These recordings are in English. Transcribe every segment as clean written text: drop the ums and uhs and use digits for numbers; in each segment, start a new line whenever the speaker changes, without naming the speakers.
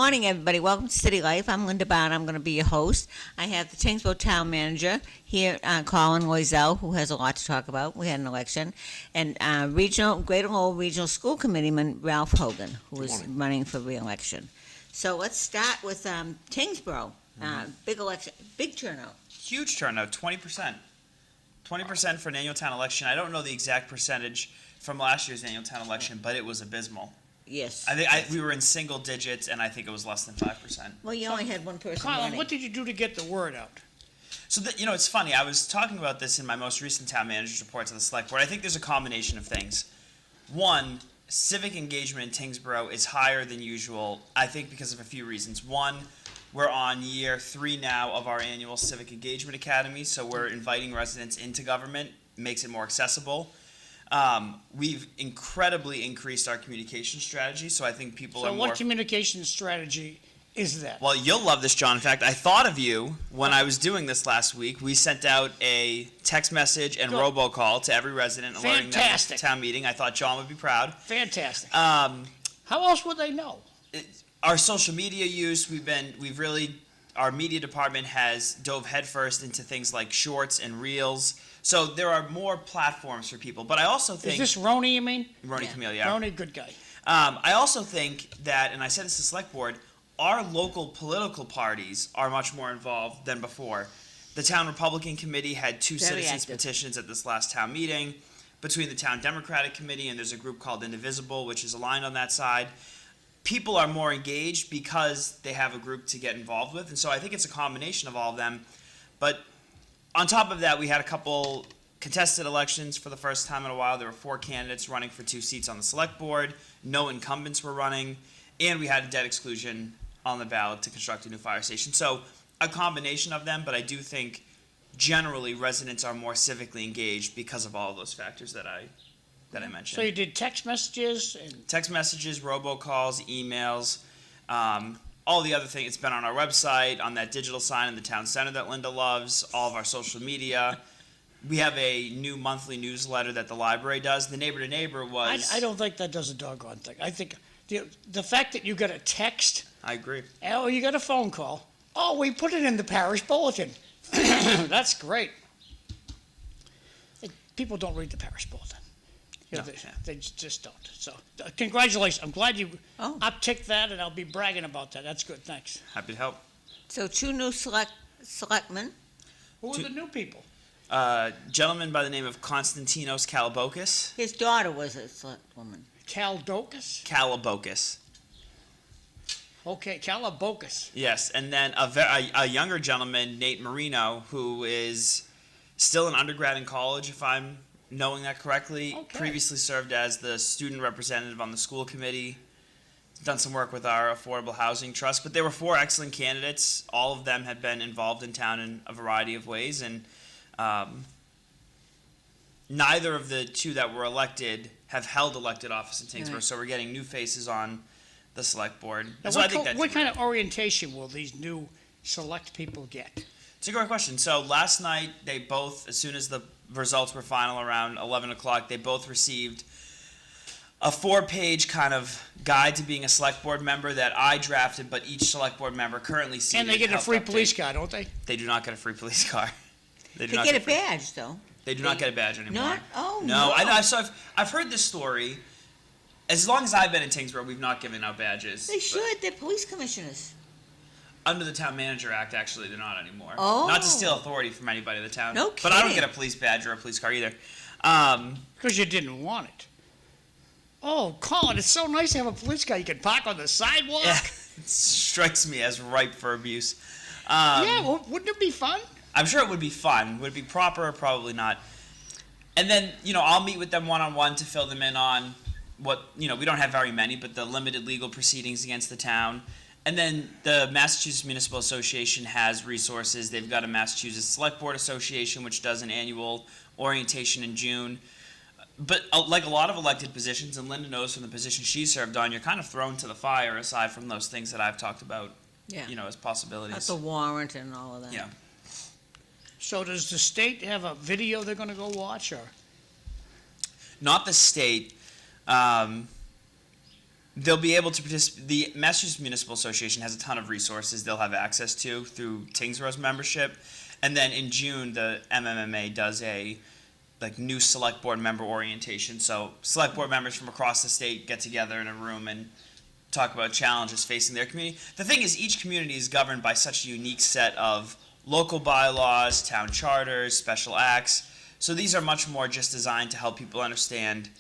morning, everybody. Welcome to City Life. I'm Linda Bown. I'm going to be your host. I have the Tyngsborough Town Manager here, Colin, Loiselle, who has a lot to talk about. We had an election. And Greater Lowell Regional School Committeeman Ralph Hogan, who is running for re-election. So let's start with Tyngsborough. Big election, big turnout.
Huge turnout, 20%. 20% for an annual town election. I don't know the exact percentage from last year's annual town election, but it was abysmal.
Yes.
I think we were in single digits, and I think it was less than 5%.
Well, you only had one person
Colin,
running.
what did you do to get the word out?
So, it's funny. I was talking about this in my most recent town manager's report to the select board. I think there's a combination of things. One, civic engagement in Tyngsborough is higher than usual, I think because of a few reasons. One, we're on year 3 now of our annual Civic Engagement Academy, so we're inviting residents into government, makes it more accessible. We've incredibly increased our communication strategy, so I think people are more...
So what communication strategy is that?
Well, you'll love this, John. In fact, I thought of you when I was doing this last week. We sent out a text message and robocall to every resident alerting them of the town meeting. I thought John would be proud.
Fantastic. How else would they know?
Our social media use, our media department has dove headfirst into things like shorts and reels. So there are more platforms for people. But I also think...
Is this Roni, you mean?
Roni Camille, yeah.
Roni, good guy.
I also think that, and I said this to the select board, our local political parties are much more involved than before. The Town Republican Committee had 2 citizens petitions at this last town meeting. Between the Town Democratic Committee and there's a group called Indivisible, which is aligned on that side. People are more engaged because they have a group to get involved with. And so I think it's a combination of all of them. But on top of that, we had a couple contested elections for the first time in a while. There were 4 candidates running for 2 seats on the select board. No incumbents were running. And we had a debt exclusion on the ballot to construct a new fire station. So a combination of them, but I do think generally residents are more civically engaged because of all of those factors that I mentioned.
So you did text messages?
Text messages, robocalls, emails, all the other things. It's been on our website, on that digital sign in the town center that Linda loves, all of our social media. We have a new monthly newsletter that the library does. The Neighbor to Neighbor was...
I don't think that does a doggone thing. I think the fact that you got a text...
I agree.
Oh, you got a phone call. Oh, we put it in the parish bulletin. That's great. People don't read the parish bulletin. They just don't. So, congratulations. I'm glad you upticked that, and I'll be bragging about that. That's good. Thanks.
Happy to help.
So 2 new selectmen.
Who are the new people?
Gentleman by the name of Konstantinos Kalabokis.
His daughter was a select woman.
Kalabokis?
Kalabokis.
Okay, Kalabokis.
Yes, and then a younger gentleman, Nate Marino, who is still an undergrad in college, if I'm knowing that correctly.
Okay.
Previously served as the student representative on the school committee. Done some work with our Affordable Housing Trust. But there were 4 excellent candidates. All of them had been involved in town in a variety of ways. And neither of the 2 that were elected have held elected office in Tyngsborough. Right. So we're getting new faces on the select board.
Now,
so
what kind of orientation will these new select people get?
It's a great question. So last night, they both, as soon as the results were final around 11 o'clock, they both received a 4-page kind of guide to being a select board member that I drafted, but each select board member currently sees.
And they get a free police car, don't they?
They do not get a free police car.
They get a badge, though.
They do not get a badge anymore.
Not? Oh,
no. So I've heard this story. As long as I've been in Tyngsborough, we've not given out badges.
They should. They're police commissioners.
Under the Town Manager Act, actually, they're not anymore.
Oh.
Not to steal authority from anybody in the town.
No kidding.
But I don't get a police badge or a police car either.
Because you didn't want it. Oh, Colin, it's so nice to have a police car you can park on the sidewalk.
Yeah, it strikes me as ripe for abuse.
Wouldn't it be fun?
I'm sure it would be fun. Would it be proper? Probably not. And then, I'll meet with them one-on-one to fill them in on what, we don't have very many, but the limited legal proceedings against the town. And then the Massachusetts Municipal Association has resources. They've got a Massachusetts Select Board Association, which does an annual orientation in June. But like a lot of elected positions, and Linda knows from the position she served on, you're kind of thrown to the fire aside from those things that I've talked about, as possibilities.
That's a warrant and all of that.
Yeah.
So does the state have a video they're going to go watch, or?
Not the state. they'll be able to participate. The Massachusetts Municipal Association has a ton of resources they'll have access to through Tyngsborough's membership. And then in June, the MMMA does a new select board member orientation. So select board members from across the state get together in a room and talk about challenges facing their community. The thing is, each community is governed by such a unique set of local bylaws, town charters, special acts. So these are much more just designed to help people understand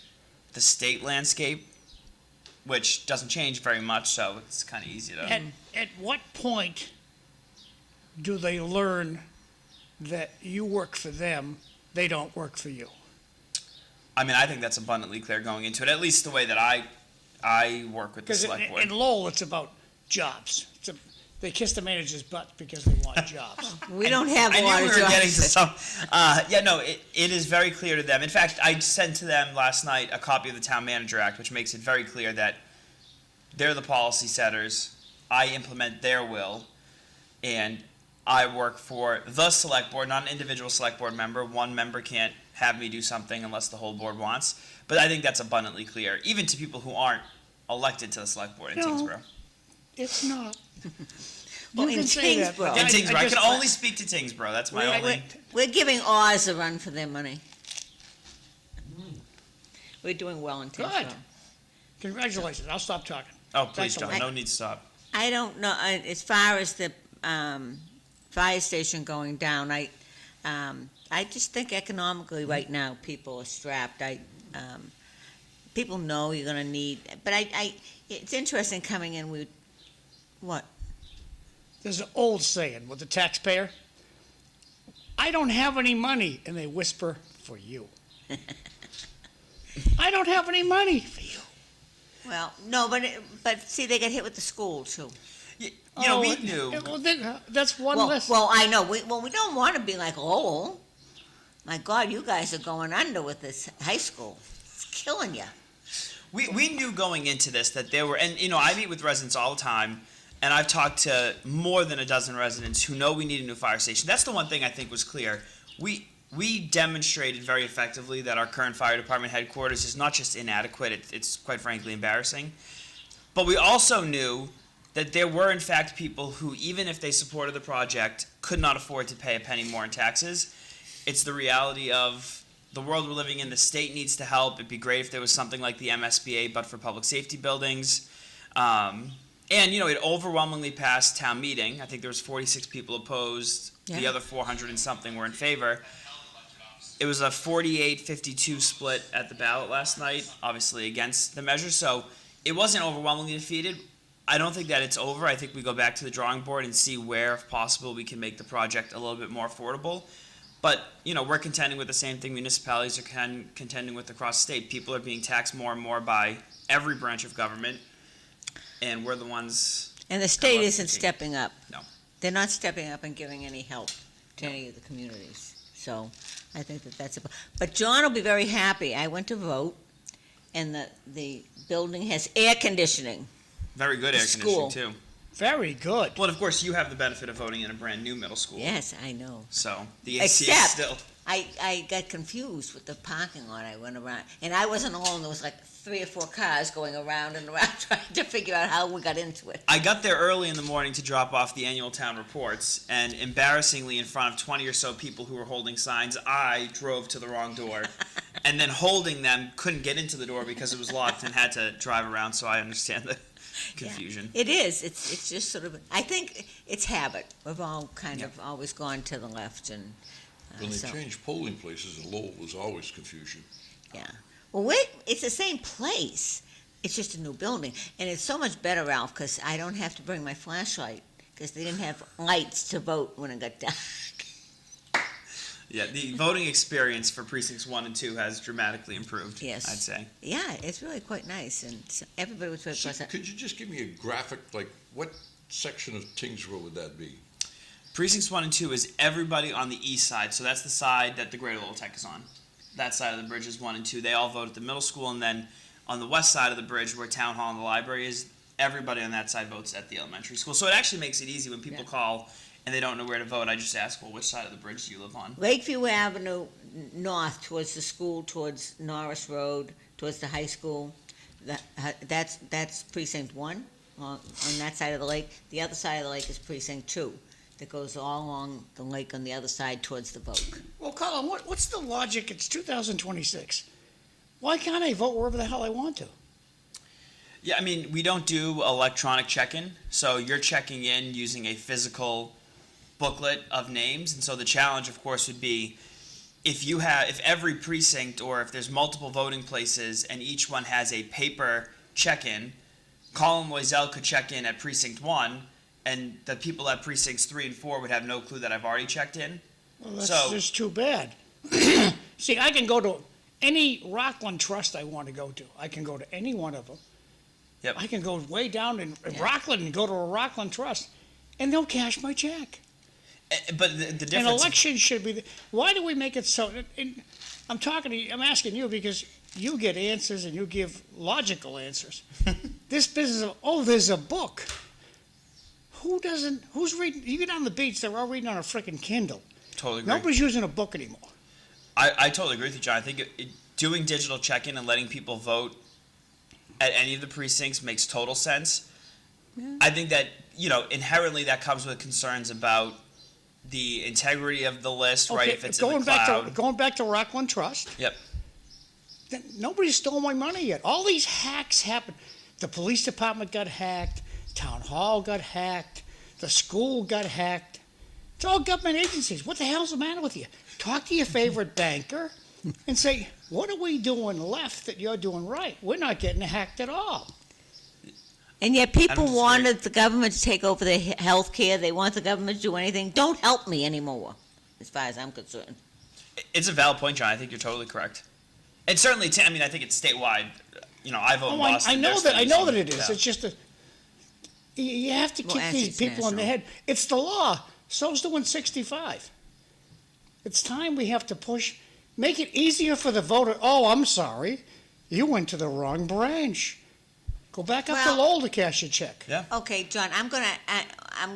the state landscape, which doesn't change very much, so it's kind of easy to...
At what point do they learn that you work for them, they don't work for you?
I mean, I think that's abundantly clear going into it, at least the way that I work with the
Because
select board.
in Lowell, it's about jobs. They kiss the manager's butt because they want jobs.
We don't have a
I
lot
knew
of
we were getting to
jobs.
some. It is very clear to them. In fact, I sent to them last night a copy of the Town Manager Act, which makes it very clear that they're the policy setters. I implement their will, and I work for the select board, not an individual select board member. One member can't have me do something unless the whole board wants. But I think that's abundantly clear, even to people who aren't elected to the select board in
No.
Tyngsborough.
It's not.
Well,
You
in
can say that,
Tyngsborough.
but
In Tyngsborough, I
just-
can only speak to Tyngsborough. That's my only...
We're giving Oz a run for their money. We're doing well in Tyngsborough.
Good. Congratulations. I'll stop talking.
Oh, please
Thanks a
don't.
lot.
No need to stop.
I don't know, as far as the fire station going down, I just think economically right now, people are strapped. People know you're gonna need, but it's interesting coming in with, what?
There's an old saying with the taxpayer, I don't have any money, and they whisper, for you. I don't have any money for you.
Well, no, but see, they get hit with the school too.
You know, we knew.
That's one
Well,
less.
well, I know, we don't wanna be like Lowell. My God, you guys are going under with this high school. It's killing you.
We knew going into this that there were, and I meet with residents all the time, and I've talked to more than a dozen residents who know we need a new fire station. That's the one thing I think was clear. We demonstrated very effectively that our current fire department headquarters is not just inadequate, it's quite frankly embarrassing. But we also knew that there were in fact people who, even if they supported the project, could not afford to pay a penny more in taxes. It's the reality of the world we're living in. The state needs to help. It'd be great if there was something like the MSBA, but for public safety buildings. And it overwhelmingly passed town meeting. I think there was 46 people opposed. The
Yeah.
other 400 and something were in favor. It was a 48-52 split at the ballot last night, obviously against the measure. So it wasn't overwhelmingly defeated. I don't think that it's over. I think we go back to the drawing board and see where, if possible, we can make the project a little bit more affordable. But, we're contending with the same thing municipalities are contending with across the state. People are being taxed more and more by every branch of government, and we're the ones...
And the state
up
isn't
thinking.
stepping up.
No.
They're not stepping up and giving any help to any of the communities. So I think that's but John will be very happy. I went to vote, and the building has air conditioning.
Very good air
School.
conditioning, too.
Very good.
Well, and of course, you have the benefit of voting in a brand-new middle school.
Yes, I know.
So the AC is
Except-
still...
I got confused with the parking lot. I went around, and I wasn't alone. There was like 3 or 4 cars going around and around trying to figure out how we got into it.
I got there early in the morning to drop off the annual town reports, and embarrassingly, in front of 20 or so people who were holding signs, I drove to the wrong door, and then holding them, couldn't get into the door because it was locked and had to drive around, so I understand the confusion.
Yeah, it is. It's just sort of. I think it's habit. We've all kind of always gone to the left, and
When they
so,
changed polling places in Lowell, was always confusion.
yeah. Well, it's the same place. It's just a new building, and it's so much better, Ralph, because I don't have to bring my flashlight because they didn't have lights to vote when it got dark.
Yeah, the voting experience for precincts 1 and 2 has dramatically improved.
Yes.
I'd say.
Yeah, it's really quite nice, and so everybody was very
So
pleasant.
could you just give me a graphic, like what section of Tyngsborough would that be?
Precincts 1 and 2 is everybody on the east side, so that's the side that the Greater Lowell Tech is on. That side of the bridge is 1 and 2. They all vote at the middle school, and then on the west side of the bridge, where Town Hall and the library is, everybody on that side votes at the elementary school. So it actually makes it easy when people
Yeah.
call and they don't know where to vote. I just ask, well, which side of the bridge do you live on?
Lakeview Avenue north towards the school, towards Norris Road, towards the high school. That's precinct 1 on that side of the lake. The other side of the lake is precinct 2 that goes all along the lake on the other side towards the Vogue.
Well, Colin, what's the logic? It's 2026. Why can't I vote wherever the hell I want to?
Yeah, I mean, we don't do electronic check-in, so you're checking in using a physical booklet of names, and so the challenge, of course, would be if every precinct or if there's multiple voting places and each one has a paper check-in, Colin Loiselle could check in at precinct 1, and the people at precincts 3 and 4 would have no clue that I've already checked in.
Well, that's just too bad. See, I can go to any Rockland Trust I want to go to. I can go to any one of them.
Yep.
I can go way down in Rockland and go to a Rockland Trust, and they'll cash my check.
But the
An
difference.
election should be. Why do we make it so? And I'm talking to you. I'm asking you because you get answers and you give logical answers. This business of there's a book. Who doesn't? Who's reading? You get on the beach, they're all reading on a freaking Kindle.
Totally agree.
Nobody's using a book anymore.
I totally agree with you, John. I think doing digital check-in and letting people vote at any of the precincts makes total sense. Yeah. I think that, inherently that comes with concerns about the integrity of the list, right? If it's in the cloud.
Going back to Rockland Trust.
Yep.
Nobody stole my money yet. All these hacks happened. The police department got hacked. Town hall got hacked. The school got hacked. It's all government agencies. What the hell's the matter with you? Talk to your favorite banker and say, what are we doing left that you're doing right? We're not getting hacked at all.
And yet people wanted the government to take over the health care. They want the government to do anything. Don't help me anymore, as far as I'm concerned.
It's a valid point, John. I think you're totally correct. And certainly, I think it's statewide. I vote in Boston.
I know that it is. Yeah. It's just you have to keep these people in the head. It's the law. So's doing 65. It's time we have to make it easier for the voter. Oh, I'm sorry. You went to the wrong branch. Go back up to Lowell to cash your check.
Yeah.
Okay, John, I'm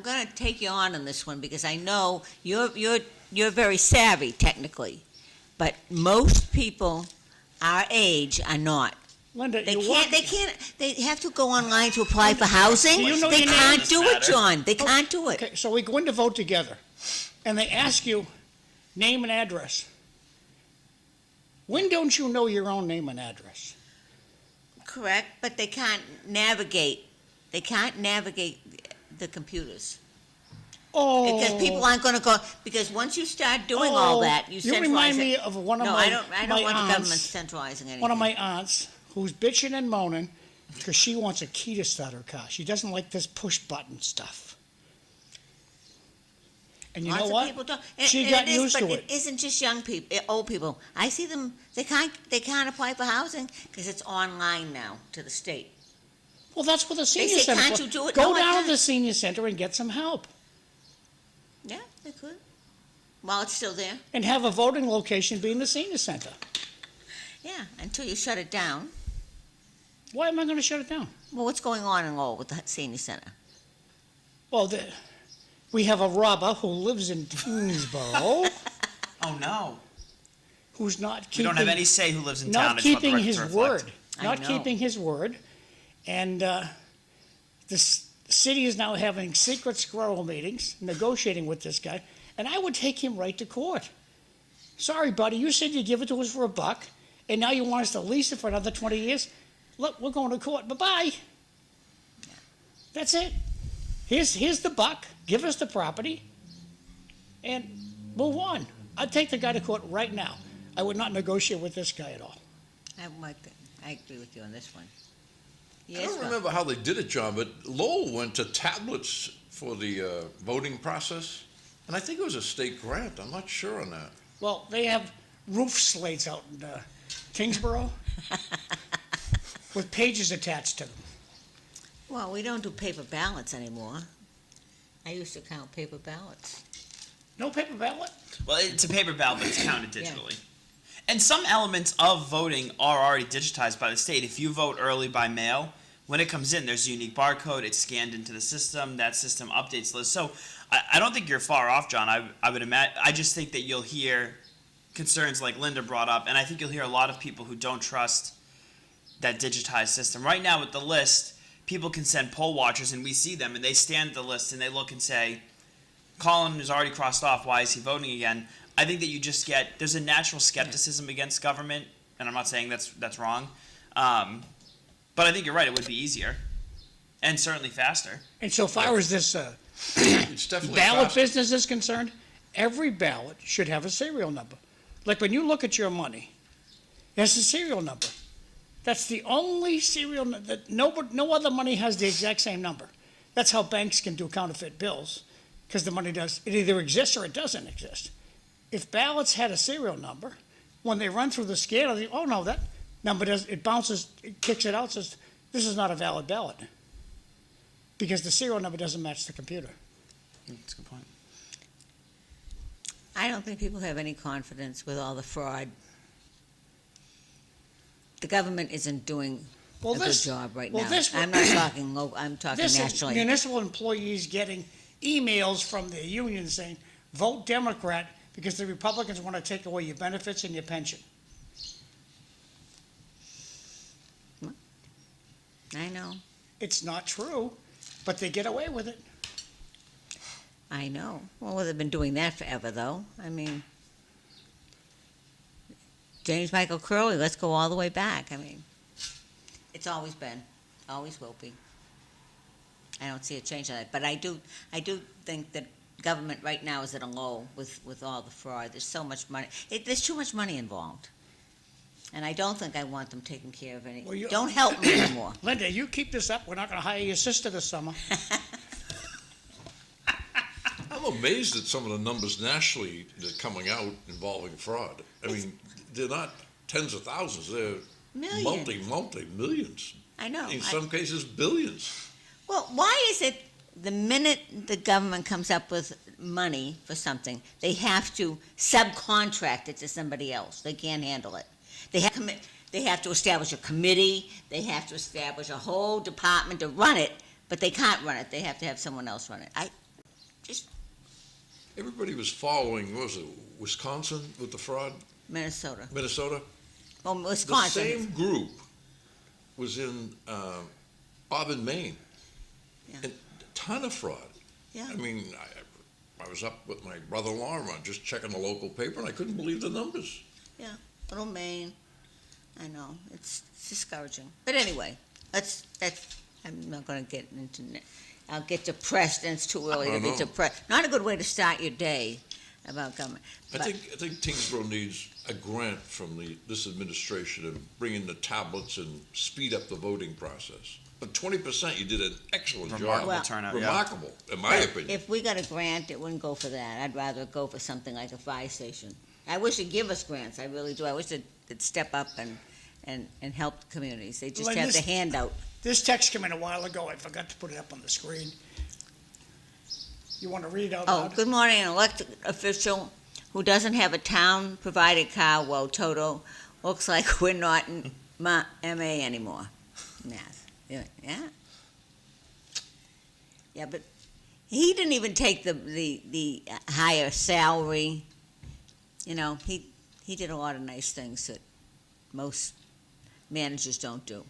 gonna take you on this one because I know you're very savvy technically, but most people our age are not.
Linda,
they have to go online to apply for housing. They can't do it, John. They can't do it.
Okay, so we go in to vote together, and they ask you name and address. When don't you know your own name and address?
Correct, but they can't navigate. They can't navigate the computers.
Oh.
Because people aren't going to go. Because once you start doing all that, you centralize
remind me of one of my.
No, I don't want the government centralizing anything.
One of my aunts who's bitching and moaning because she wants a key to start her car. She doesn't like this push button stuff. And you know what? She got used to it.
But it isn't just young people, old people. I see them. They can't apply for housing because it's online now to the state.
Well, that's what the senior center.
Can't you do it?
Go down to the senior center and get some help.
Yeah, they could. While it's still there.
And have a voting location be in the senior center.
Yeah, until you shut it down.
Why am I going to shut it down?
Well, what's going on in Lowell with the senior center?
Well, we have a robber who lives in Tyngsborough.
Oh, no.
Who's not keeping...
We don't have any say who lives in town.
Not keeping his word. Not keeping his word. And the city is now having secret squirrel meetings, negotiating with this guy, and I would take him right to court. Sorry, buddy, you said you'd give it to us for $1, and now you want us to lease it for another 20 years? Look, we're going to court. Bye-bye. That's it. Here's the $1. Give us the property, and move on. I'd take the guy to court right now. I would not negotiate with this guy at all.
I agree with you on this one.
Yes, I don't remember how they did it, John, but Lowell went to tablets for the voting process, and I think it was a state grant. I'm not sure on that.
Well, they have roof slates out in Tyngsborough with pages attached to them.
Well, we don't do paper ballots anymore. I used to count paper ballots.
No paper ballot?
Well, it's a paper ballot, but it's counted digitally. Yeah. And some elements of voting are already digitized by the state. If you vote early by mail, when it comes in, there's a unique barcode. It's scanned into the system. That system updates the list. So I don't think you're far off, John. I would imagine. I just think that you'll hear concerns like Linda brought up, and I think you'll hear a lot of people who don't trust that digitized system. Right now with the list, people can send poll watchers and we see them and they stand at the list and they look and say, Colin is already crossed off, why is he voting again? I think that you just there's a natural skepticism against government, and I'm not saying that's wrong. But I think you're right, it would be easier. And certainly faster.
And so far as this
It's definitely
ballot
faster.
business is concerned, every ballot should have a serial number. Like when you look at your money, it has a serial number. That's the only serial that no other money has the exact same number. That's how banks can do counterfeit bills, because the money it either exists or it doesn't exist. If ballots had a serial number, when they run through the scanner, that number it bounces, it kicks it out, says this is not a valid ballot, because the serial number doesn't match the computer.
That's a good point.
I don't think people have any confidence with all the fraud. The government isn't doing a good job right now. I'm not talking local, I'm talking nationally.
Municipal employees getting emails from their union saying, vote Democrat because the Republicans want to take away your benefits and your pension.
I know.
It's not true, but they get away with it.
I know. Well, they've been doing that forever, though. I mean, James Michael Curley, let's go all the way back. I mean, it's always been, always will be. I don't see a change in that. But I do think that government right now is at a low with all the fraud. There's so much money. There's too much money involved. And I don't think I want them taking care of any.
Well,
don't help me anymore.
Linda, you keep this up. We're not going to hire your sister this summer.
I'm amazed at some of the numbers nationally that are coming out involving fraud. I mean, they're not tens of thousands. They're multi-millions.
I know.
In some cases, billions.
Well, why is it the minute the government comes up with money for something, they have to subcontract it to somebody else? They can't handle it. They have to establish a committee. They have to establish a whole department to run it, but they can't run it. They have to have someone else run it.
Everybody was following, what was it, Wisconsin with the fraud?
Minnesota.
Well,
Wisconsin.
The same group was in Auburn, Maine.
Yeah.
And a ton of fraud.
Yeah.
I mean, I was up with my brother-in-law and just checking the local paper, and I couldn't believe the numbers.
Yeah, little Maine. I know, it's discouraging. But anyway, I'm not going to get into it. I'll get depressed, and it's too early to be depressed. Not a good way to start your day about government.
I think Tyngsborough needs a grant from this administration to bring in the tablets and speed up the voting process. But 20%, you did an excellent job.
Remarkable turnout,
Remarkable, in my opinion.
If we got a grant, it wouldn't go for that. I'd rather go for something like a fire station. I wish they'd give us grants, I really do. I wish they'd step up and help the communities. They just have the handout.
This text came in a while ago. I forgot to put it up on the screen. You want to read it out loud?
Good morning. An elected official who doesn't have a town-provided car, well, Toto, looks like we're not in MA anymore. Yeah. Yeah, but he didn't even take the higher salary. You know, he did a lot of nice things that most managers don't do.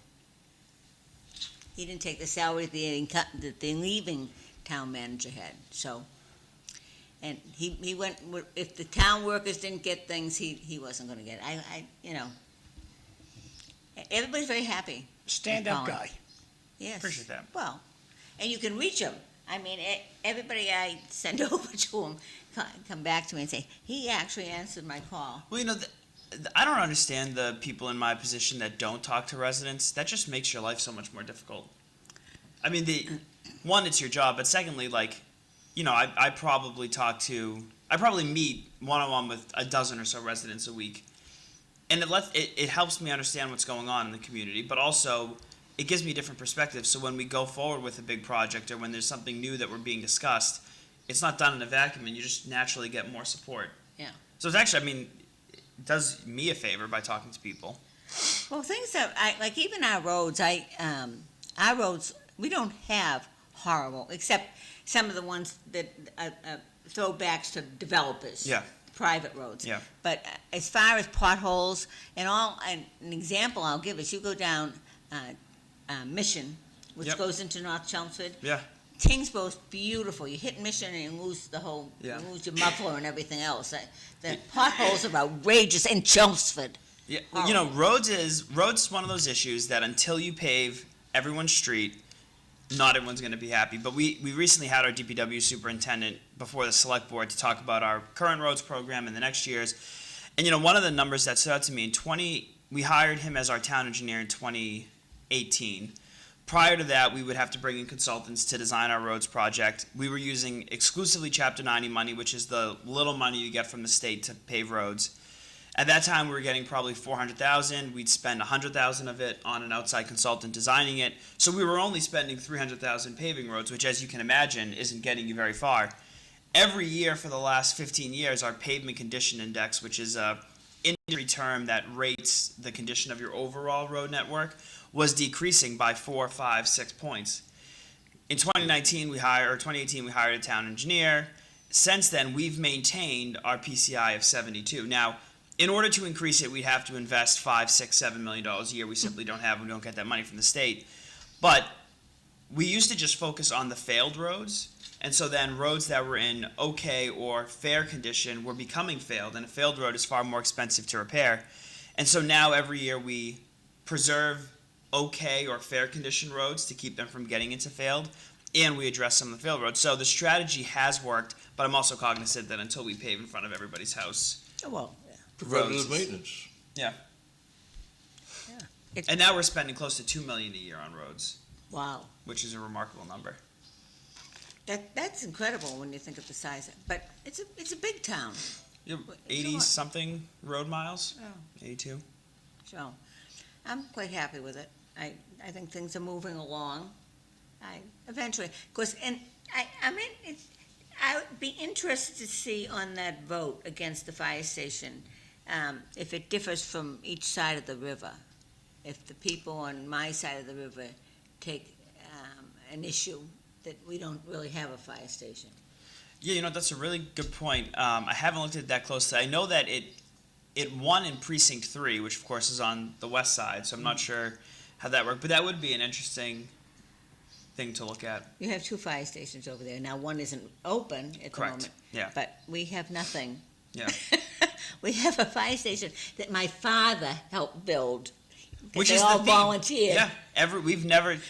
He didn't take the salary that the leaving town manager had. So, and he went. If the town workers didn't get things, he wasn't going to get it. Everybody's very happy.
Stand-up guy.
Yes.
Appreciate that.
Well, and you can reach him. I mean, everybody I send over to him come back to me and say, he actually answered my call.
Well, I don't understand the people in my position that don't talk to residents. That just makes your life so much more difficult. I mean, one, it's your job, but secondly, I probably meet one-on-one with a dozen or so residents a week. And it helps me understand what's going on in the community, but also it gives me a different perspective. So when we go forward with a big project or when there's something new that we're being discussed, it's not done in a vacuum and you just naturally get more support.
Yeah.
So it's actually, it does me a favor by talking to people.
Well, things that even our roads, we don't have horrible, except some of the ones that throwbacks to developers.
Yeah.
private roads.
Yeah.
But as far as potholes and all, and an example I'll give is you go down Mission, which
Yep.
goes into North Chelmsford.
Yeah.
Tyngsborough's beautiful. You hit Mission and you lose the whole,
Yeah.
you lose your muffler and everything else. The potholes are outrageous in Chelmsford.
Yeah, you know, roads one of those issues that until you pave everyone's street, not everyone's going to be happy. But we recently had our DPW superintendent before the select board to talk about our current roads program and the next year's. And you know, one of the numbers that stood out to me we hired him as our town engineer in 2018. Prior to that, we would have to bring in consultants to design our roads project. We were using exclusively Chapter 90 money, which is the little money you get from the state to pave roads. At that time, we were getting probably $400,000. We'd spend $100,000 of it on an outside consultant designing it. So we were only spending $300,000 paving roads, which, as you can imagine, isn't getting you very far. Every year for the last 15 years, our pavement condition index, which is an industry term that rates the condition of your overall road network, was decreasing by 4, 5, 6 points. In 2018, we hired a town engineer. Since then, we've maintained our PCI of 72. Now, in order to increase it, we'd have to invest $5, $6, $7 million a year. We simply don't get that money from the state. But we used to just focus on the failed roads, and so then roads that were in okay or fair condition were becoming failed, and a failed road is far more expensive to repair. And so now every year we preserve okay or fair condition roads to keep them from getting into failed, and we address some of the failed roads. So the strategy has worked, but I'm also cognizant that until we pave in front of everybody's house.
Well,
Preventative maintenance.
Yeah.
yeah.
And now we're spending close to $2 million a year on roads,
Wow.
which is a remarkable number.
That's incredible when you think of the size. But it's a big town.
You have
It's a
80
lot.
something road miles,
Oh.
82.
So, I'm quite happy with it. I think things are moving along. Eventually, of course, and I mean, I would be interested to see on that vote against the fire station, if it differs from each side of the river. If the people on my side of the river take an issue that we don't really have a fire station.
Yeah, you know, that's a really good point. I haven't looked at it that closely. I know that it won in Precinct 3, which of course is on the west side, so I'm not sure how that worked. But that would be an interesting thing to look at.
You have 2 fire stations over there. Now, one isn't open at the
Correct.
moment.
Yeah.
But we have nothing.
Yeah.
We have a fire station that my father helped build.
Which
they
is
all
the thing.
volunteered.
Yeah. The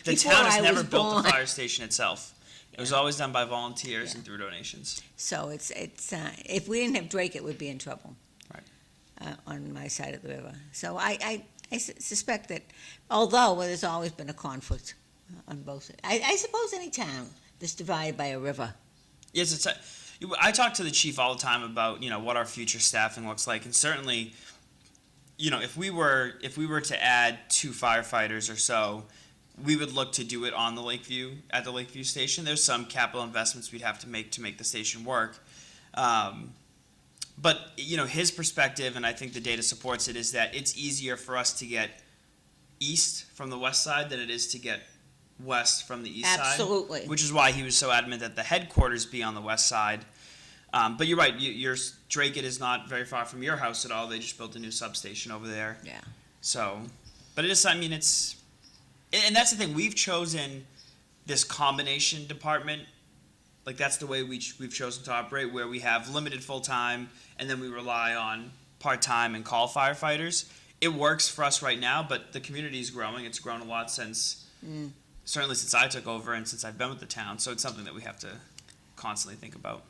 Before
town has
I
never
was
built
born.
the fire station itself. It was always done by volunteers
Yeah.
and through donations.
So it's if we didn't have Drake, it would be in trouble.
Right.
On my side of the river. So I suspect that, although there's always been a conflict on both sides. I suppose any town that's divided by a river.
Yes, I talk to the chief all the time about, you know, what our future staffing looks like, and certainly, you know, if we were to add 2 firefighters or so, we would look to do it on the at the Lakeview station. There's some capital investments we'd have to make the station work. But, you know, his perspective, and I think the data supports it, is that it's easier for us to get east from the west side than it is to get west from the east side.
Absolutely.
Which is why he was so adamant that the headquarters be on the west side. But you're right, Drake is not very far from your house at all. They just built a new substation over there.
Yeah.
So, but it is, I mean, and that's the thing, we've chosen this combination department. Like, that's the way we've chosen to operate, where we have limited full-time, and then we rely on part-time and call firefighters. It works for us right now, but the community is growing. It's grown a lot certainly since I took over and since I've been with the town. So it's something that we have to constantly think about.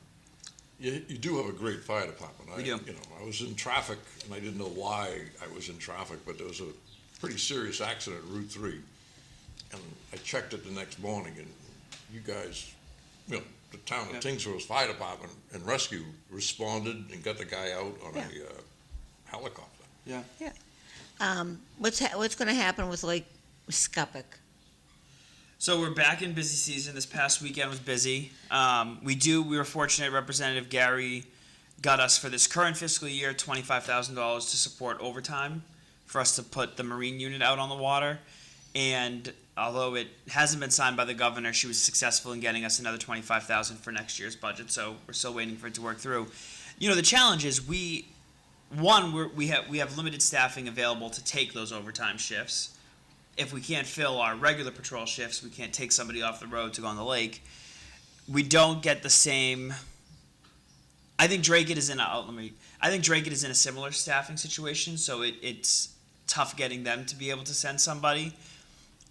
You do have a great fire department.
We do.
You know, I was in traffic, and I didn't know why I was in traffic, but there was a pretty serious accident at Route 3. And I checked it the next morning, and you guys, you know, the town of Tyngsborough's fire department and rescue responded and got the guy out on a helicopter.
Yeah.
What's going to happen with Lake Scuppock?
So we're back in busy season. This past weekend was busy. We were fortunate. Representative Gary got us for this current fiscal year $25,000 to support overtime for us to put the Marine unit out on the water. And although it hasn't been signed by the governor, she was successful in getting us another $25,000 for next year's budget. So we're still waiting for it to work through. The challenge is we have limited staffing available to take those overtime shifts. If we can't fill our regular patrol shifts, we can't take somebody off the road to go on the lake. We don't get the same. I think Drake is in a similar staffing situation, so it's tough getting them to be able to send somebody.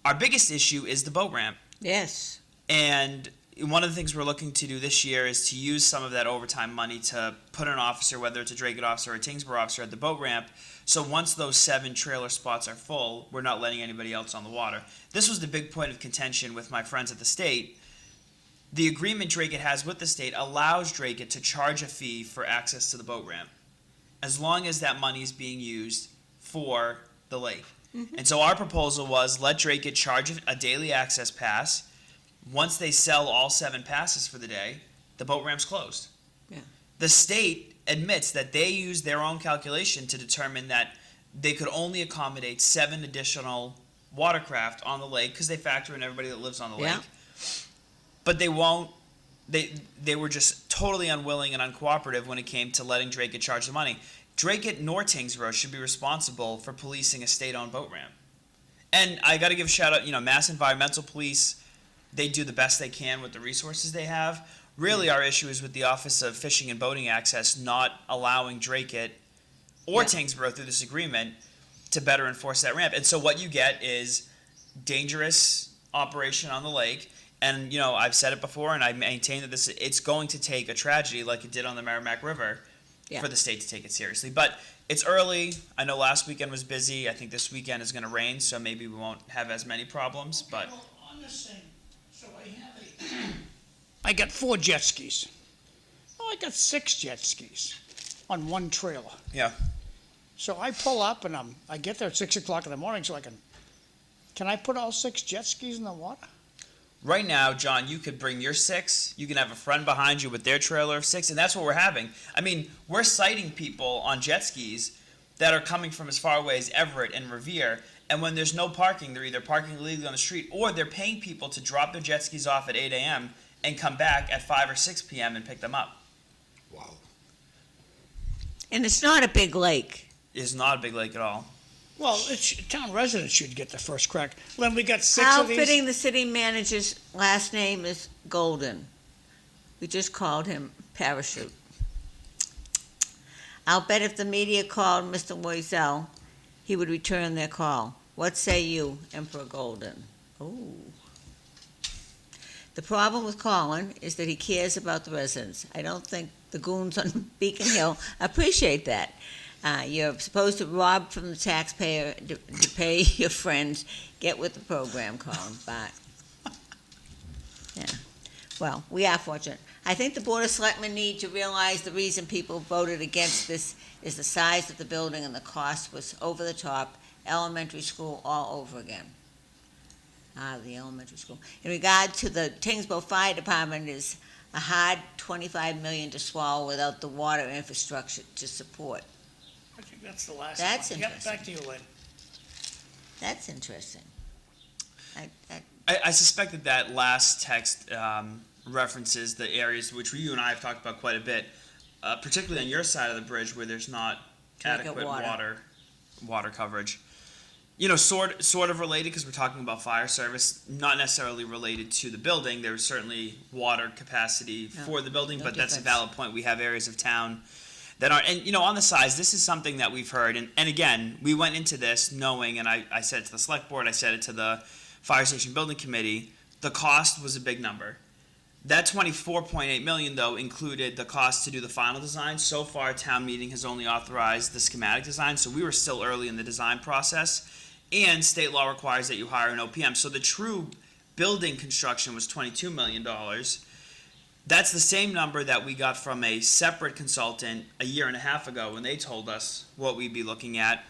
Our biggest issue is the boat ramp.
Yes.
And one of the things we're looking to do this year is to use some of that overtime money to put an officer, whether it's a Drake officer or a Tyngsborough officer, at the boat ramp. So once those 7 trailer spots are full, we're not letting anybody else on the water. This was the big point of contention with my friends at the state. The agreement Drake has with the state allows Drake to charge a fee for access to the boat ramp, as long as that money is being used for the lake. Mm-hmm. And so our proposal was let Drake charge a daily access pass. Once they sell all 7 passes for the day, the boat ramp's closed.
Yeah.
The state admits that they used their own calculation to determine that they could only accommodate 7 additional watercraft on the lake because they factor in everybody that lives on the lake. But they won't. They were just totally unwilling and uncooperative when it came to letting Drake charge the money. Drake nor Tyngsborough should be responsible for policing a state-owned boat ramp. And I got to give a shout out, Mass Environmental Police. They do the best they can with the resources they have. Really, our issue is with the Office of Fishing and Boating Access not allowing Drake or Tyngsborough through this agreement to better enforce that ramp. And so what you get is dangerous operation on the lake. And, I've said it before, and I maintain that it's going to take a tragedy like it did on the Merrimack River for the state to take it seriously. But it's early. I know last weekend was busy. I think this weekend is going to rain, so maybe we won't have as many problems. But
Well, on this thing, so I got 4 jet skis. Oh, I got 6 jet skis on one trailer.
yeah,
So I pull up and I get there at 6 o'clock in the morning so can I put all 6 jet skis in the water?
right now, John, you could bring your 6. You can have a friend behind you with their trailer of 6, and that's what we're having. I mean, we're sighting people on jet skis that are coming from as far away as Everett and Revere. And when there's no parking, they're either parking illegally on the street or they're paying people to drop their jet skis off at 8 a.m. and come back at 5 or 6 p.m. and pick them up.
Wow.
And it's not a big lake.
It's not a big lake at all.
Well, town residents should get the first crack. Len, we got 6 of these.
Outfitting the city manager's last name is Golden. We just called him Parachute. I'll bet if the media called Mr. Loiselle, he would return their call. What say you, Emperor Golden? Ooh. The problem with Colin is that he cares about the residents. I don't think the goons on Beacon Hill appreciate that. You're supposed to rob from the taxpayer to pay your friends. Get with the program, Colin. But, yeah. Well, we are fortunate. I think the Board of Selectmen need to realize the reason people voted against this is the size of the building and the cost was over the top. Elementary school all over again. The elementary school. In regard to the Tyngsborough Fire Department, is a hard $25 million to swallow without the water infrastructure to support.
I think that's the last
That's
one.
interesting.
Yep, back to you, Len.
That's interesting.
I suspect that last text references the areas which you and I have talked about quite a bit, particularly on your side of the bridge where there's not adequate water coverage. Sort of related because we're talking about fire service, not necessarily related to the building. There's certainly water capacity for the building, but that's a valid point. We have areas of town that aren't, and on the size, this is something that we've heard, and again, we went into this knowing, and I said it to the select board, I said it to the fire station building committee, the cost was a big number. That $24.8 million, though, included the cost to do the final design. So far, town meeting has only authorized the schematic design, so we were still early in the design process, and state law requires that you hire an OPM. So the true building construction was $22 million. That's the same number that we got from a separate consultant a year and a half ago when they told us what we'd be looking at.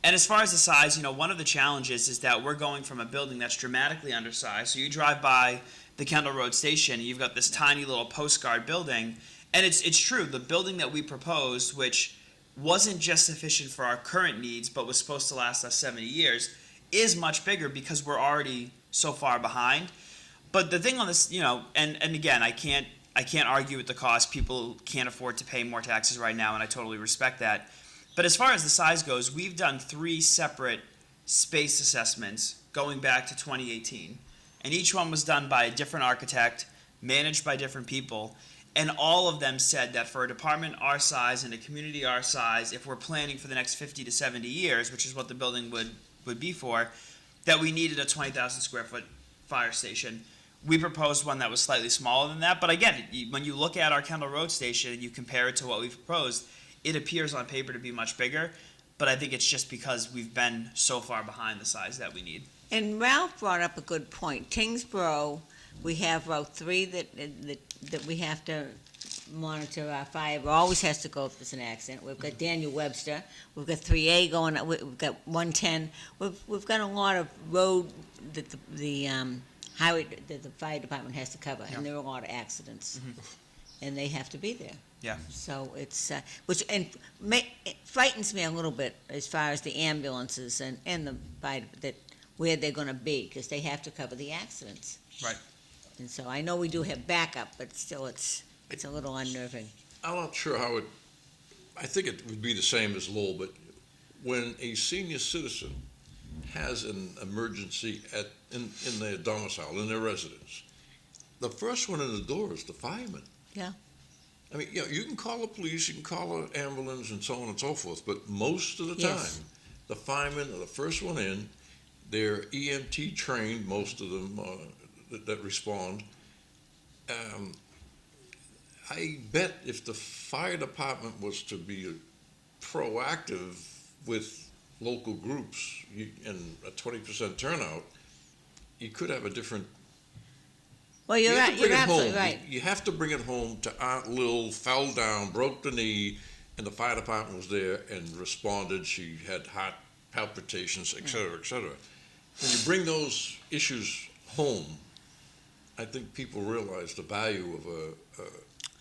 And as far as the size, one of the challenges is that we're going from a building that's dramatically undersized. So you drive by the Kendall Road Station, and you've got this tiny little postcard building. And it's true, the building that we proposed, which wasn't just sufficient for our current needs, but was supposed to last us 70 years, is much bigger because we're already so far behind. But the thing on this, and again, I can't I can't argue with the cost. People can't afford to pay more taxes right now, and I totally respect that. But as far as the size goes, we've done 3 separate space assessments going back to 2018. And each one was done by a different architect, managed by different people. And all of them said that for a department our size and a community our size, if we're planning for the next 50 to 70 years, which is what the building would be for, that we needed a 20,000 square foot fire station. We proposed one that was slightly smaller than that, but again, when you look at our Kendall Road station and you compare it to what we've proposed, it appears on paper to be much bigger, but I think it's just because we've been so far behind the size that we need.
And Ralph brought up a good point. Tyngsborough, we have Route 3 that we have to monitor our fire. It always has to go if there's an accident. We've got Daniel Webster. We've got 3A going. We've got 110. We've got a lot of road that the highway that the fire department has to cover, and there are a lot of accidents, and they have to be there.
Yeah.
So it's it frightens me a little bit as far as the ambulances and the fire that where they're going to be, because they have to cover the accidents.
Right.
And so I know we do have backup, but still it's a little unnerving.
I'm not sure how I think it would be the same as Lowell, but when a senior citizen has an emergency in their domicile, in their residence, the first one in the door is the fireman.
Yeah.
I mean, you can call the police, you can call an ambulance and so on and so forth, but most of the time,
Yes.
the firemen are the first one in. They're EMT trained, most of them that respond. I bet if the fire department was to be proactive with local groups and a 20% turnout, you could have a different.
Well, you're right. You're absolutely right.
You have to bring it home to Aunt Lil, fell down, broke the knee, and the fire department was there and responded. She had heart palpitations, et cetera, et cetera. When you bring those issues home, I think people realize the value of a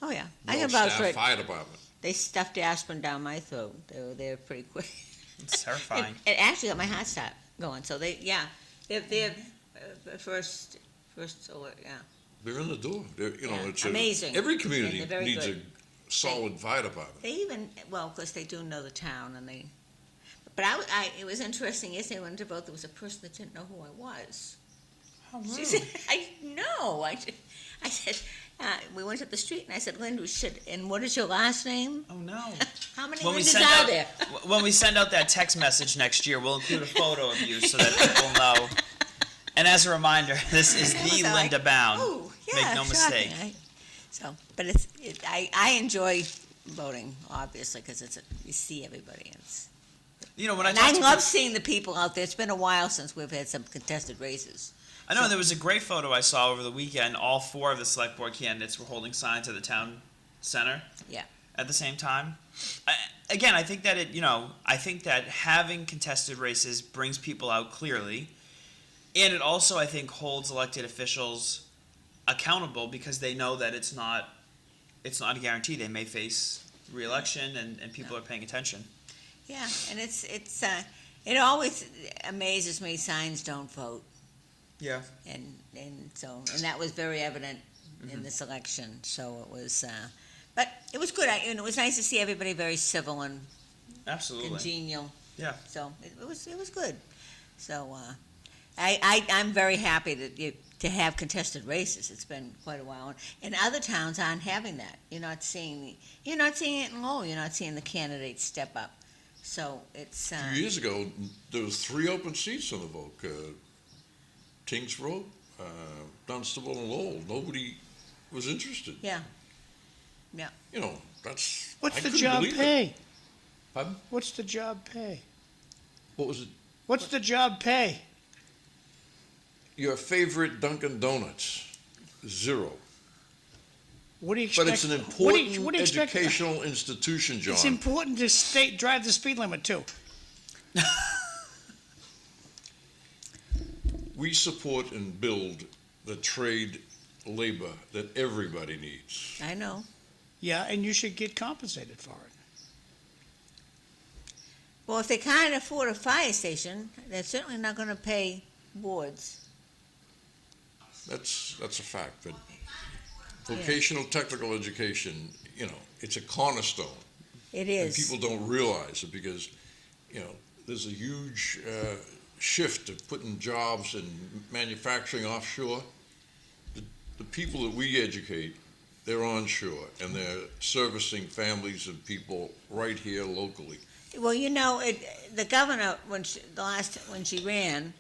Oh yeah, I can vouch
well-staffed
for it.
fire department.
They stuffed aspirin down my throat. They were there pretty quick.
It's terrifying.
It actually got my heart stopped going. So they're first alert. Yeah.
They're in the door.
Yeah,
It's
amazing.
Every
And
community
they're very
needs
good.
a solid fire department.
They even because they do know the town and they. But it was interesting. Yesterday, I went to vote. There was a person that didn't know who I was.
How
She said, "I know." I said, we went up the street, and I said, "Linda, and what is your last name?"
Oh no.
How many
When we
Lindas
send
are
out
there?
when we send out that text message next year, we'll include a photo of you so that people know. And as a reminder, this is the
So
Linda Bown.
Oh, yeah,
Make no
shocking.
mistake.
But I enjoy voting, obviously, because you see everybody.
When I
And
talk
I
to
love seeing the people out there. It's been a while since we've had some contested races.
I know there was a great photo I saw over the weekend. All 4 of the select board candidates were holding signs at the town center.
Yeah.
At the same time. I think that I think that having contested races brings people out clearly, and it also I think holds elected officials accountable because they know that it's not a guarantee. They may face re-election, and people are paying attention.
Yeah, and it always amazes me signs don't vote.
Yeah.
And that was very evident in this election. So it was, but it was good. And it was nice to see everybody very civil and
Absolutely.
congenial.
Yeah.
So it was good. So I'm very happy to have contested races. It's been quite a while, and other towns aren't having that. You're not seeing it in Lowell. You're not seeing the candidates step up. So it's.
A few years ago, there was 3 open seats on the vote. Tyngsborough, Dunstable, and Lowell. Nobody was interested.
Yeah. Yeah.
That's.
What's
I
the
couldn't
job
believe it.
pay?
Pardon?
What's the job pay?
What was it?
What's the job pay?
Your favorite Dunkin' Donuts, 0.
What do you expect?
But it's an
what do
important
you expect?
educational institution, John.
It's important to drive the speed limit too.
We support and build the trade labor that everybody needs.
I know.
Yeah, and you should get compensated for it.
Well, if they can't afford a fire station, they're certainly not going to pay boards.
That's a fact. But Vocational technical education, it's a cornerstone.
It
And
is.
people don't realize it because, there's a huge shift of putting jobs in manufacturing offshore. The people that we educate, they're onshore and they're servicing families and people right here locally.
Well, the governor, when she ran,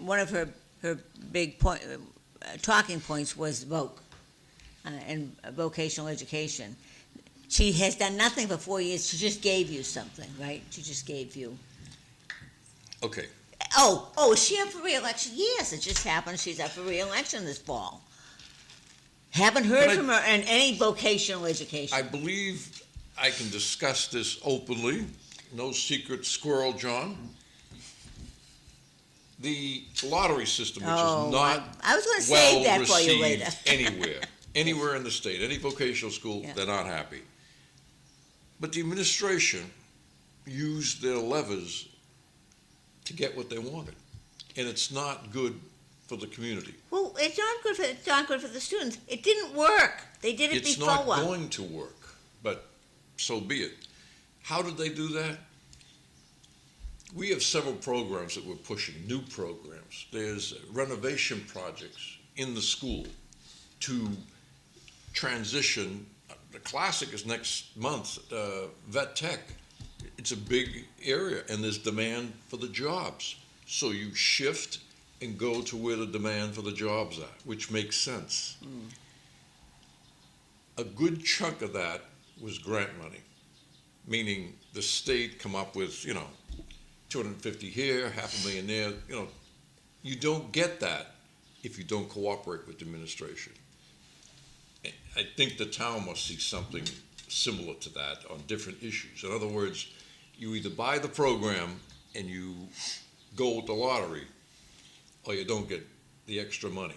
one of her big talking points was voc and vocational education. She has done nothing for 4 years. She just gave you something, right? She just gave you.
Okay,
Oh, is she up for re-election? Yes, it just happened. She's up for re-election this fall. Haven't heard from her in any vocational education.
I believe I can discuss this openly. No secret squirrel, John. The lottery system, which is not
I was going to save that for you later.
anywhere in the state, any vocational school,
Yeah.
they're not happy. But the administration used their levers to get what they wanted, and it's not good for the community.
Well, it's not good for the students. It didn't work. They did it
It's
before.
not going to work, but so be it. How did they do that? We have several programs that we're pushing, new programs. There's renovation projects in the school to transition. The classic is next month, vet tech. It's a big area and there's demand for the jobs. So you shift and go to where the demand for the jobs are, which makes sense. A good chunk of that was grant money, meaning the state come up with, 250 here, $500,000 there. You don't get that if you don't cooperate with the administration. I think the town must see something similar to that on different issues. In other words, you either buy the program and you go with the lottery, or you don't get the extra money.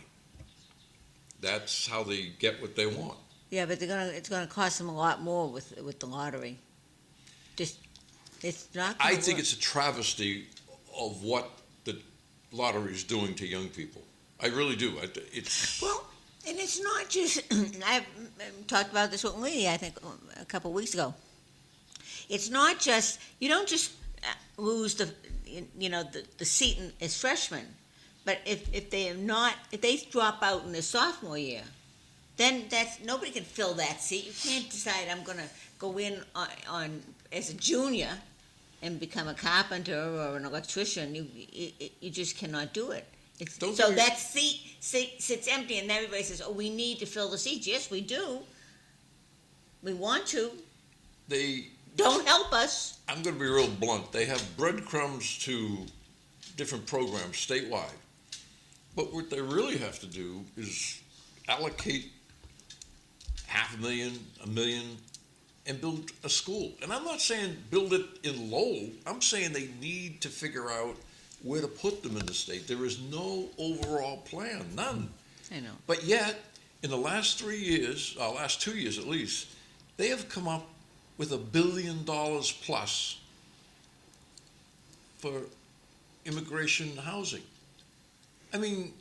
That's how they get what they want.
Yeah, but it's gonna cost them a lot more with the lottery. It's not.
I think it's a travesty of what the lottery is doing to young people. I really do. It's
Well, and it's not just. I talked about this with Lee, I think, a couple of weeks ago. It's not just. You don't just lose the seat as freshmen, but if they drop out in their sophomore year, then nobody can fill that seat. You can't decide I'm going to go in on as a junior and become a carpenter or an electrician. You just cannot do it. That seat sits empty, and everybody says, "Oh, we need to fill the seats." Yes, we do. We want to.
they.
Don't help us.
I'm going to be real blunt. They have breadcrumbs to different programs statewide, but what they really have to do is allocate $500,000, $1 million, and build a school. And I'm not saying build it in Lowell. I'm saying they need to figure out where to put them in the state. There is no overall plan, none.
I know.
But yet, in the last 3 years, or last 2 years at least, they have come up with $1 billion plus for immigration housing. I mean,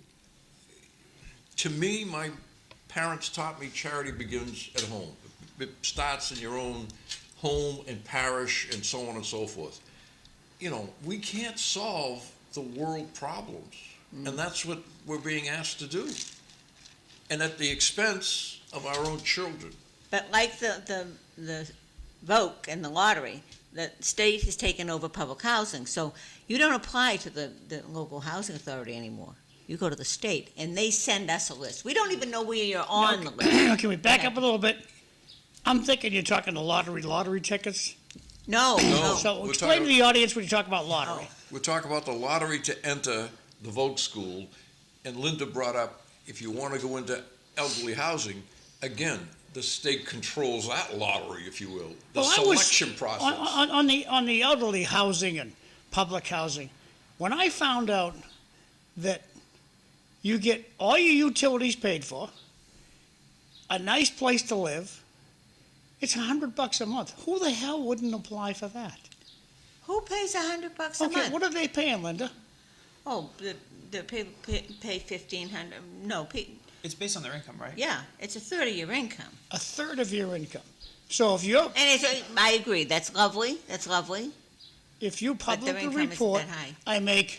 to me, my parents taught me charity begins at home. It starts in your own home and parish and so on and so forth. We can't solve the world problems, and that's what we're being asked to do, and at the expense of our own children.
But like the vote and the lottery, the state has taken over public housing, so you don't apply to the local housing authority anymore. You go to the state, and they send us a list. We don't even know where you're on the list.
Can we back up a little bit? I'm thinking you're talking the lottery tickets.
No.
So
we're
explain to
talking-
the audience when you talk about lottery.
We're talking about the lottery to enter the vote school, and Linda brought up, if you want to go into elderly housing, again, the state controls that lottery, if you will, the selection process.
On the elderly housing and public housing, when I found out that you get all your utilities paid for, a nice place to live, it's $100 a month. Who the hell wouldn't apply for that?
Who pays $100 a
Okay,
month?
what are they paying, Linda?
Oh, they pay $1,500. No,
It's based on their income, right?
Yeah, it's a third of your income.
A third of your income. So if you
I agree, that's lovely,
if you
but their
publicly
income isn't
report,
that high.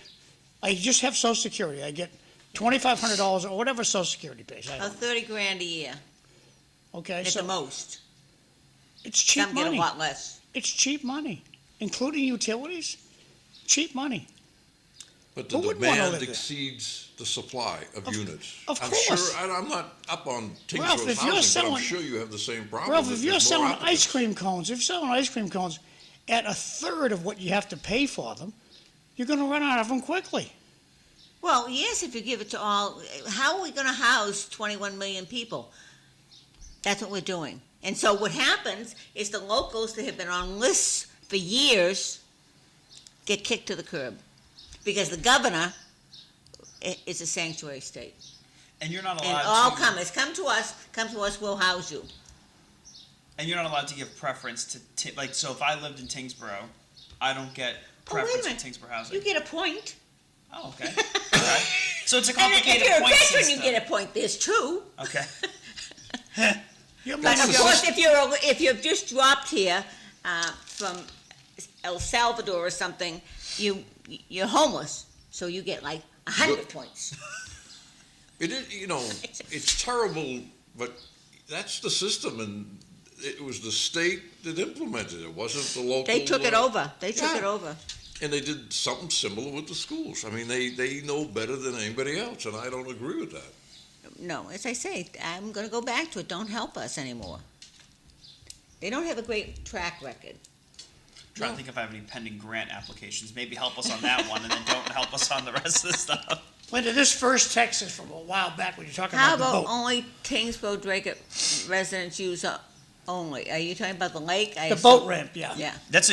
I just have Social Security. I get $2,500 or whatever Social Security pays. I
About
don't know.
30 grand a year,
Okay,
at the
so
most.
it's cheap
Some get a
money.
lot less.
It's cheap money, including utilities. Cheap money.
But the
Who wouldn't wanna live
demand
there?
exceeds the supply of units.
of
I'm
course.
sure, and I'm not up on
Ralph,
Tyngsborough's
if you're
housing, but
selling-
I'm sure you have the same problem.
Ralph,
that
if you're
there's more
selling
applicants.
ice cream cones at a third of what you have to pay for them, you're going to run out of them quickly.
Well, yes, if you give it to all, how are we gonna house 21 million people? That's what we're doing. And so what happens is the locals that have been on lists for years get kicked to the curb. Because the governor is a sanctuary state.
And you're not
And
allowed
all
to.
comers, come to us, we'll house you.
And you're not allowed to give preference to like. So if I lived in Tyngsborough, I don't get
Oh, wait a
preference for
minute.
Tyngsborough housing.
You get a point.
Oh, okay. Okay. So it's a
And
complicated
if you're a
point
veteran,
system.
you get a point. There's two.
Okay.
You're
But
running
of
a
course,
system-
if you've just dropped here from El Salvador or something, you're homeless, so you get like 100 points.
It is, it's terrible, but that's the system, and it was the state that implemented it. It wasn't the local.
They took it over. They took
yeah.
it over.
And they did something similar with the schools. I mean, they know better than anybody else, and I don't agree with that.
No, as I say, I'm going to go back to it. Don't help us anymore. They don't have a great track record.
Trying to think if I have any pending grant applications. Maybe help us on that one, and then don't help us on the rest of the stuff.
Linda, this first text is from a while back when you're talking
How
about the
about
boat.
only Tyngsborough Drake residents use only? Are you talking about the lake?
The boat ramp, yeah.
Yeah.
That's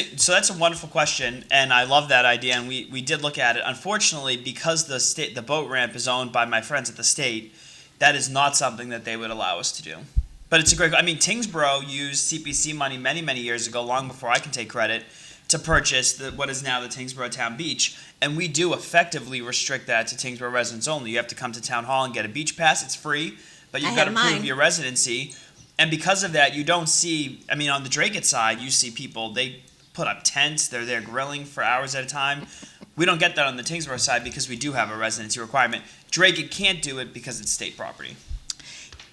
a wonderful question, and I love that idea. And we did look at it. Unfortunately, because the boat ramp is owned by my friends at the state, that is not something that they would allow us to do. But it's a great. I mean, Tyngsborough used CPC money many years ago, long before I can take credit, to purchase what is now the Tyngsborough Town Beach, and we do effectively restrict that to Tyngsborough residents only. You have to come to Town Hall and get a beach pass. It's free, but you've
I
got to
have
prove
mine.
your residency. And because of that, you don't see. I mean, on the Drake side, you see people. They put up tents. They're there grilling for hours at a time. We don't get that on the Tyngsborough side because we do have a residency requirement. Drake can't do it because it's state property.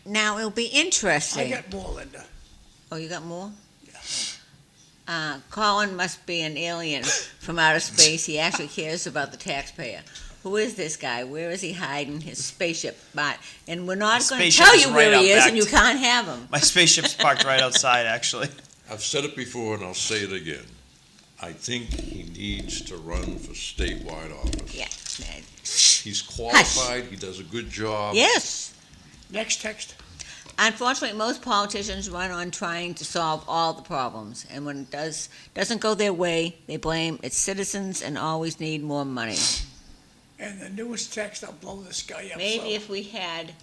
Now, it'll be interesting.
I got more, Linda.
Oh, you got more? Colin must be an alien from outer space. He actually cares about the taxpayer. Who is this guy? Where is he hiding his spaceship? And we're not
His
going to
spaceship
tell
is
you where
right
he
out
is,
back
and you
to-
can't have him.
My spaceship's parked right outside, actually.
I've said it before, and I'll say it again. I think he needs to run for statewide office.
Yeah.
He's qualified, he does a good job.
Yes.
Next text.
Unfortunately, most politicians run on trying to solve all the problems, and when it doesn't go their way, they blame its citizens and always need more money.
And the newest text, I'll blow this guy up.
Maybe
so-
if we had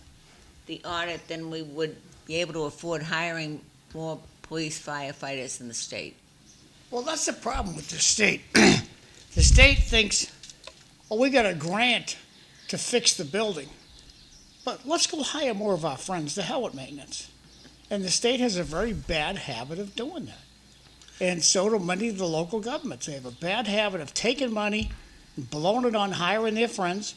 the audit, then we would be able to afford hiring more police firefighters in the state.
Well, that's the problem with the state. The state thinks, oh, we got a grant to fix the building. But let's go hire more of our friends. The hell with maintenance. And the state has a very bad habit of doing that. And so do many of the local governments. They have a bad habit of taking money and blowing it on hiring their friends,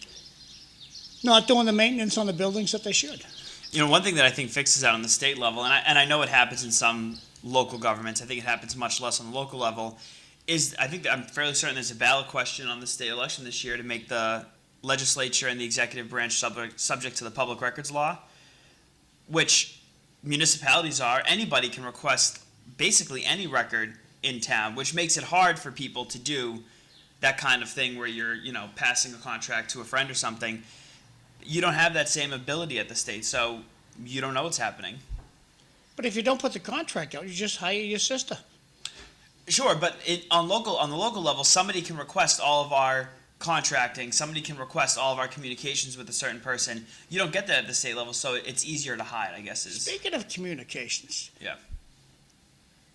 not doing the maintenance on the buildings that they should.
You know, one thing that I think fixes that on the state level, and I know it happens in some local governments, I think it happens much less on the local level, is I'm fairly certain there's a ballot question on the state election this year to make the legislature and the executive branch subject to the public records law, which municipalities are. Anybody can request basically any record in town, which makes it hard for people to do that kind of thing where you're, passing a contract to a friend or something. You don't have that same ability at the state, so you don't know what's happening.
But if you don't put the contract out, you just hire your sister.
Sure, but on the local level, somebody can request all of our contracting. Somebody can request all of our communications with a certain person. You don't get that at the state level, so it's easier to hide, I guess.
Speaking of communications,
Yeah.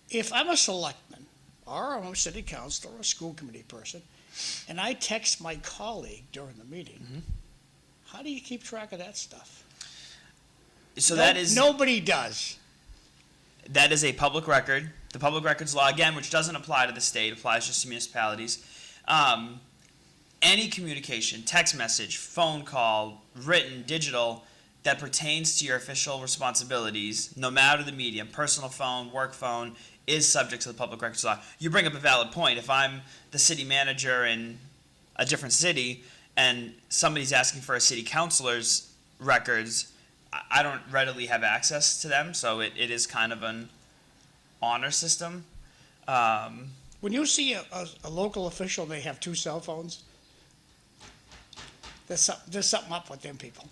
if I'm a selectman, or I'm a city councilor, or a school committee person, and I text my colleague during the meeting, how do you keep track of that stuff?
So that is
Nobody does.
that is a public record. The public records law, again, which doesn't apply to the state, applies just to municipalities. Any communication, text message, phone call, written, digital, that pertains to your official responsibilities, no matter the medium, personal phone, work phone, is subject to the public records law. You bring up a valid point. If I'm the city manager in a different city and somebody's asking for a city councilor's records, I don't readily have access to them, so it is kind of an honor system.
When you see a local official, they have 2 cell phones, there's something up with them people.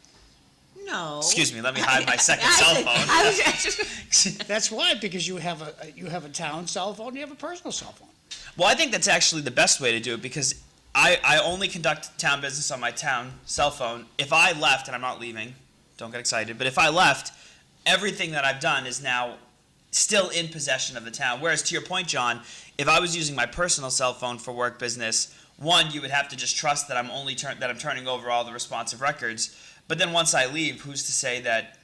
No.
Excuse me, let me hide my second cell phone.
I was just,
That's why, because you have a town cell phone, you have a personal cell phone.
Well, I think that's actually the best way to do it, because I only conduct town business on my town cell phone. If I left, and I'm not leaving, don't get excited, but if I left, everything that I've done is now still in possession of the town. Whereas to your point, John, if I was using my personal cell phone for work business, one, you would have to just trust that I'm turning over all the responsive records. But then once I leave, who's to say that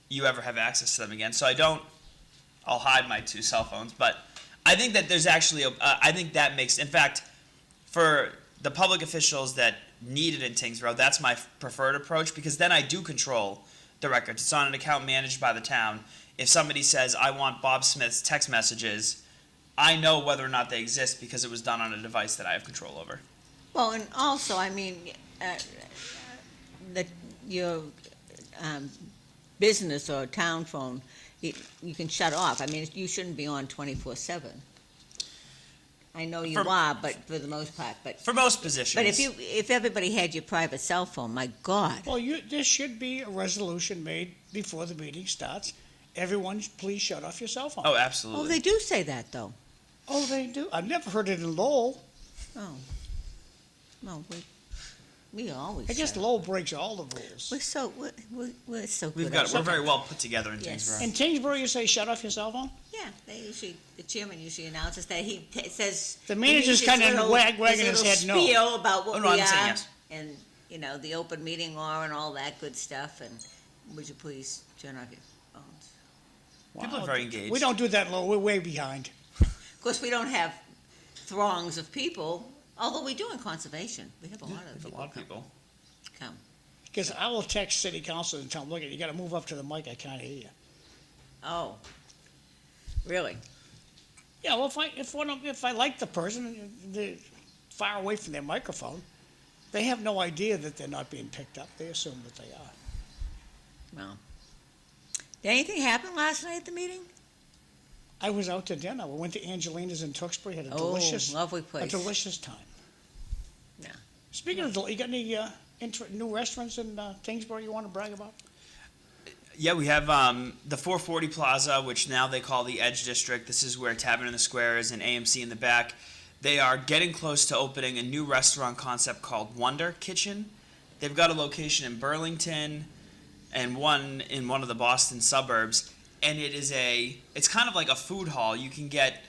you ever have access to them again? So I'll hide my 2 cell phones. But I think that there's actually, I think that makes, in fact, for the public officials that need it in Tyngsborough, that's my preferred approach, because then I do control the records. It's on an account managed by the town. If somebody says, I want Bob Smith's text messages, I know whether or not they exist because it was done on a device that I have control over.
well, and also, I mean, your business or town phone, you can shut off. I mean, you shouldn't be on 24/7. I know you are, but for the most part,
For most positions.
but if everybody had your private cell phone, my God.
Well, there should be a resolution made before the meeting starts. Everyone, please shut off your cell phone.
Oh,
Oh,
absolutely.
they do say that, though.
Oh, they do? I've never heard it in Lowell.
Oh. No, we always
I guess
shut.
Lowell breaks all the rules.
We're so good.
We're very well put together in
Yes.
Tyngsborough.
In Tyngsborough, you say shut off your cell phone?
Yeah, the chairman usually announces that says.
The manager's
he
kinda
uses
wagging his
little
head no.
Spiel about what
Oh, no,
we
I'm saying
are,
yes.
and, the open meeting law and all that good stuff, and would you please turn off your phones?
People are very engaged.
We don't do that in Lowell. We're way behind.
Of course, we don't have throngs of people, although we do in conservation. We have a lot of
There's a
people
lot of people.
come.
Because I will text city council and tell them, look, you gotta move up to the mic, I can't hear you.
Oh, really?
Yeah, well, if I like the person, and they're far away from their microphone, they have no idea that they're not being picked up. They assume that they are.
Well, did anything happen last night at the meeting?
I was out to dinner. We went to Angelina's in Tewksbury, had a
Oh,
delicious
lovely place.
time.
Yeah.
Speaking of, you got any new restaurants in Tyngsborough you want to brag about?
Yeah, we have the 440 Plaza, which now they call the Edge District. This is where Tavern in the Square is and AMC in the back. They are getting close to opening a new restaurant concept called Wonder Kitchen. They've got a location in Burlington and one in one of the Boston suburbs. And it's kind of like a food hall. You can get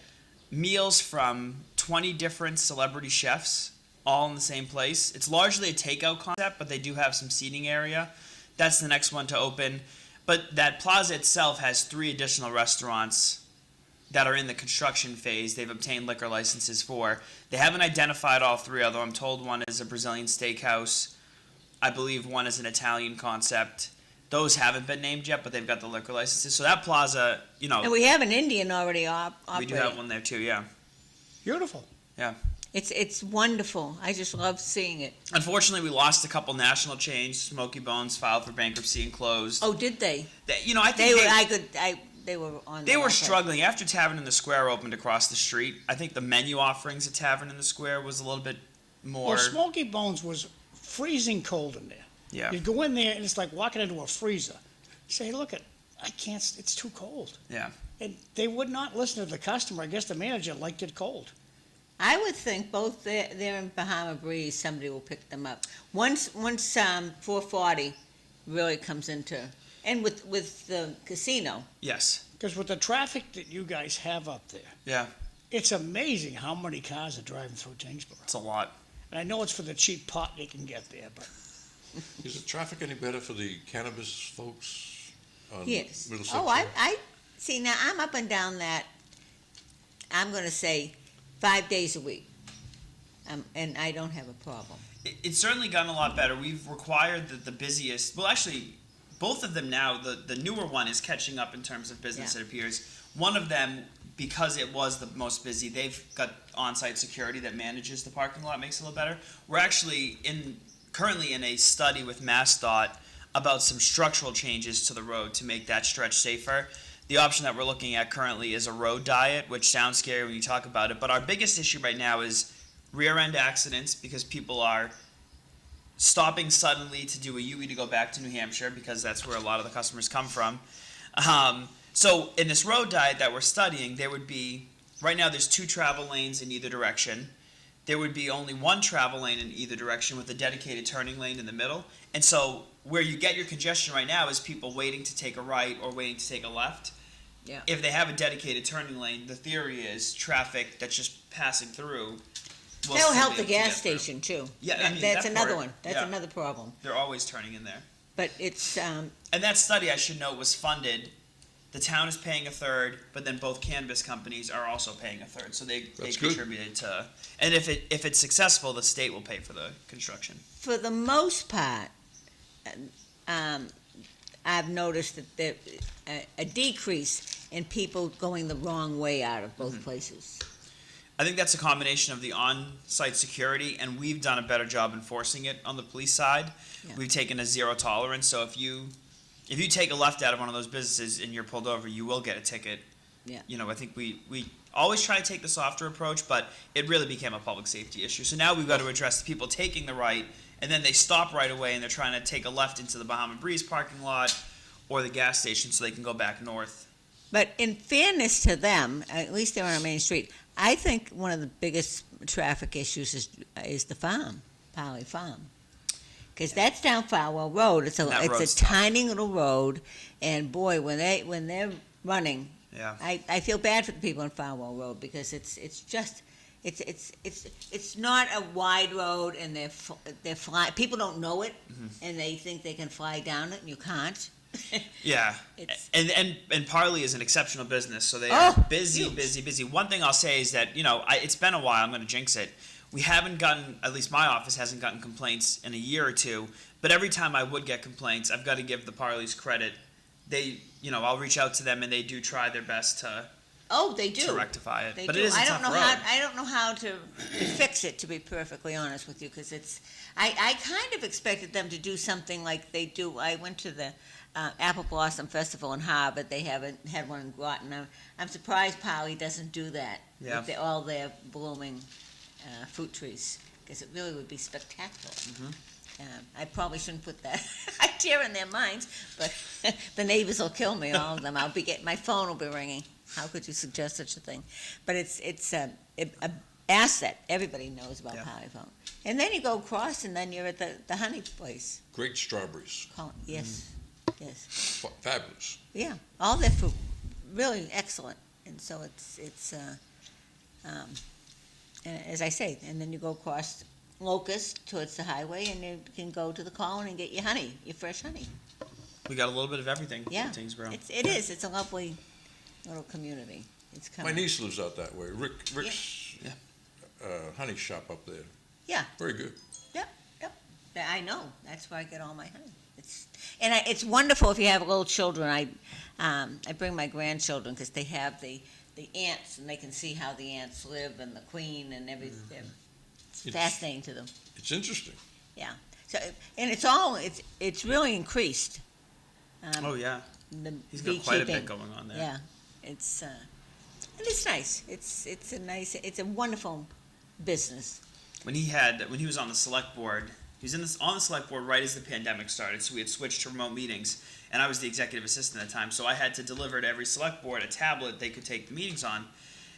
meals from 20 different celebrity chefs all in the same place. It's largely a takeout concept, but they do have some seating area. That's the next one to open. But that plaza itself has 3 additional restaurants that are in the construction phase. They've obtained liquor licenses for. They haven't identified all 3, although I'm told one is a Brazilian steakhouse. I believe one is an Italian concept. Those haven't been named yet, but they've got the liquor licenses. So that plaza,
And we have an Indian already operating.
we do have one there too, yeah.
Beautiful.
Yeah.
It's wonderful. I just love seeing it.
Unfortunately, we lost a couple national chains. Smoky Bones filed for bankruptcy and closed.
Oh, did they?
I think
They were on.
they
the
were
market.
struggling after Tavern in the Square opened across the street. I think the menu offerings at Tavern in the Square was a little bit more.
Well, Smoky Bones was freezing cold in there.
Yeah.
You go in there and it's like walking into a freezer. Say, hey, look, I can't, it's too cold.
Yeah.
And they would not listen to the customer. I guess the manager liked it cold.
I would think both there in Bahama Breeze, somebody will pick them up. Once 440 really comes into, and with the casino.
Yes.
Because with the traffic that you guys have up there,
Yeah.
it's amazing how many cars are driving through Tyngsborough.
It's a lot.
And I know it's for the cheap pot they can get there, but
Is the traffic any better for the cannabis folks on
Yes.
Middlesex.
Oh, I see, now I'm up and down that, I'm gonna say 5 days a week. And I don't have a problem.
It's certainly gotten a lot better. We've required the busiest, well, actually, both of them now, the newer one is catching up in terms of business,
Yeah.
it appears. One of them, because it was the most busy, they've got on-site security that manages the parking lot, makes it a little better. We're actually currently in a study with MassDOT about some structural changes to the road to make that stretch safer. The option that we're looking at currently is a road diet, which sounds scary when you talk about it, but our biggest issue right now is rear end accidents, because people are stopping suddenly to do a UE to go back to New Hampshire, because that's where a lot of the customers come from. So in this road diet that we're studying, there would be, right now there's 2 travel lanes in either direction. There would be only 1 travel lane in either direction with a dedicated turning lane in the middle. And so where you get your congestion right now is people waiting to take a right or waiting to take a left.
Yeah.
If they have a dedicated turning lane, the theory is traffic that's just passing through will
That'll
still
help
be
the
able to
gas
get through.
station too.
Yeah, I mean,
That's
that
another
part,
one. That's
yeah.
another problem.
They're always turning in there.
But it's,
And that study, I should note, was funded. The town is paying a third, but then both cannabis companies are also paying a third. So they
That's good.
contributed to. And if it's successful, the state will pay for the construction.
for the most part, I've noticed that there a decrease in people going the wrong way out of both places.
I think that's a combination of the on-site security, and we've done a better job enforcing it on the police side.
Yeah.
We've taken a zero tolerance. So if you take a left out of one of those businesses and you're pulled over, you will get a ticket.
Yeah.
You know, I think we always try to take the softer approach, but it really became a public safety issue. So now we've got to address the people taking the right, and then they stop right away and they're trying to take a left into the Bahama Breeze parking lot or the gas station so they can go back north.
But in fairness to them, at least they're on Main Street, I think one of the biggest traffic issues is the farm, Polly Farm. Because that's down Farwell Road. It's
That
a
road's tough.
tiny little road, and boy, when they're running,
Yeah.
I feel bad for the people on Farwell Road because it's not a wide road, and they're fly. People don't know it, and they think they can fly down it, and you can't.
Yeah,
It's-
and Parley is an exceptional business, so they
Oh,
are busy,
huge.
busy. One thing I'll say is that, you know, it's been a while, I'm going to jinx it. We haven't gotten, at least my office hasn't gotten complaints in a year or two, but every time I would get complaints, I've got to give the Parleys credit. They, you know, I'll reach out to them and they do try their best to
Oh, they do.
rectify it.
They
But
do.
it is a
I
tough
don't know
road.
how. I don't know how to fix it. To be perfectly honest with you, because it's. I kind of expected them to do something like they do. I went to the Apple Blossom Festival in Harvard. They haven't had one in Groton. I'm surprised Polly doesn't do that.
Yeah.
With all their blooming fruit trees, because it really would be spectacular. I probably shouldn't put that idea in their minds, but the neighbors will kill me, all of them. My phone will be ringing. How could you suggest such a thing? But it's an asset. Everybody knows about
Yeah.
Polyphone. And then you go across, and then you're at the honey place.
Great strawberries,
Colin. Yes, yes,
fabulous.
yeah. All their fruit, really excellent. And so it's and as I say, and then you go across Locust towards the highway, and you can go to the Colin and get your honey, your fresh honey.
We got a little bit of everything
Yeah,
in Tyngsborough.
it is. It's a lovely little community. It's
My
coming.
niece lives out that way. Rick's
Yeah.
honey shop up there.
Yeah.
Very good.
Yep. I know. That's where I get all my honey. It's wonderful if you have little children. I bring my grandchildren because they have the ants, and they can see how the ants live, and the queen and everything. It's
It's-
fascinating to them.
It's interesting.
Yeah. So, and it's really increased.
Oh, yeah.
The
He's got quite a bit
beekeeping.
going on there.
Yeah. It's and it's nice. It's a wonderful business.
When he was on the select board, he was on the select board right as the pandemic started, so we had switched to remote meetings, and I was the executive assistant at the time, so I had to deliver to every select board a tablet they could take the meetings on,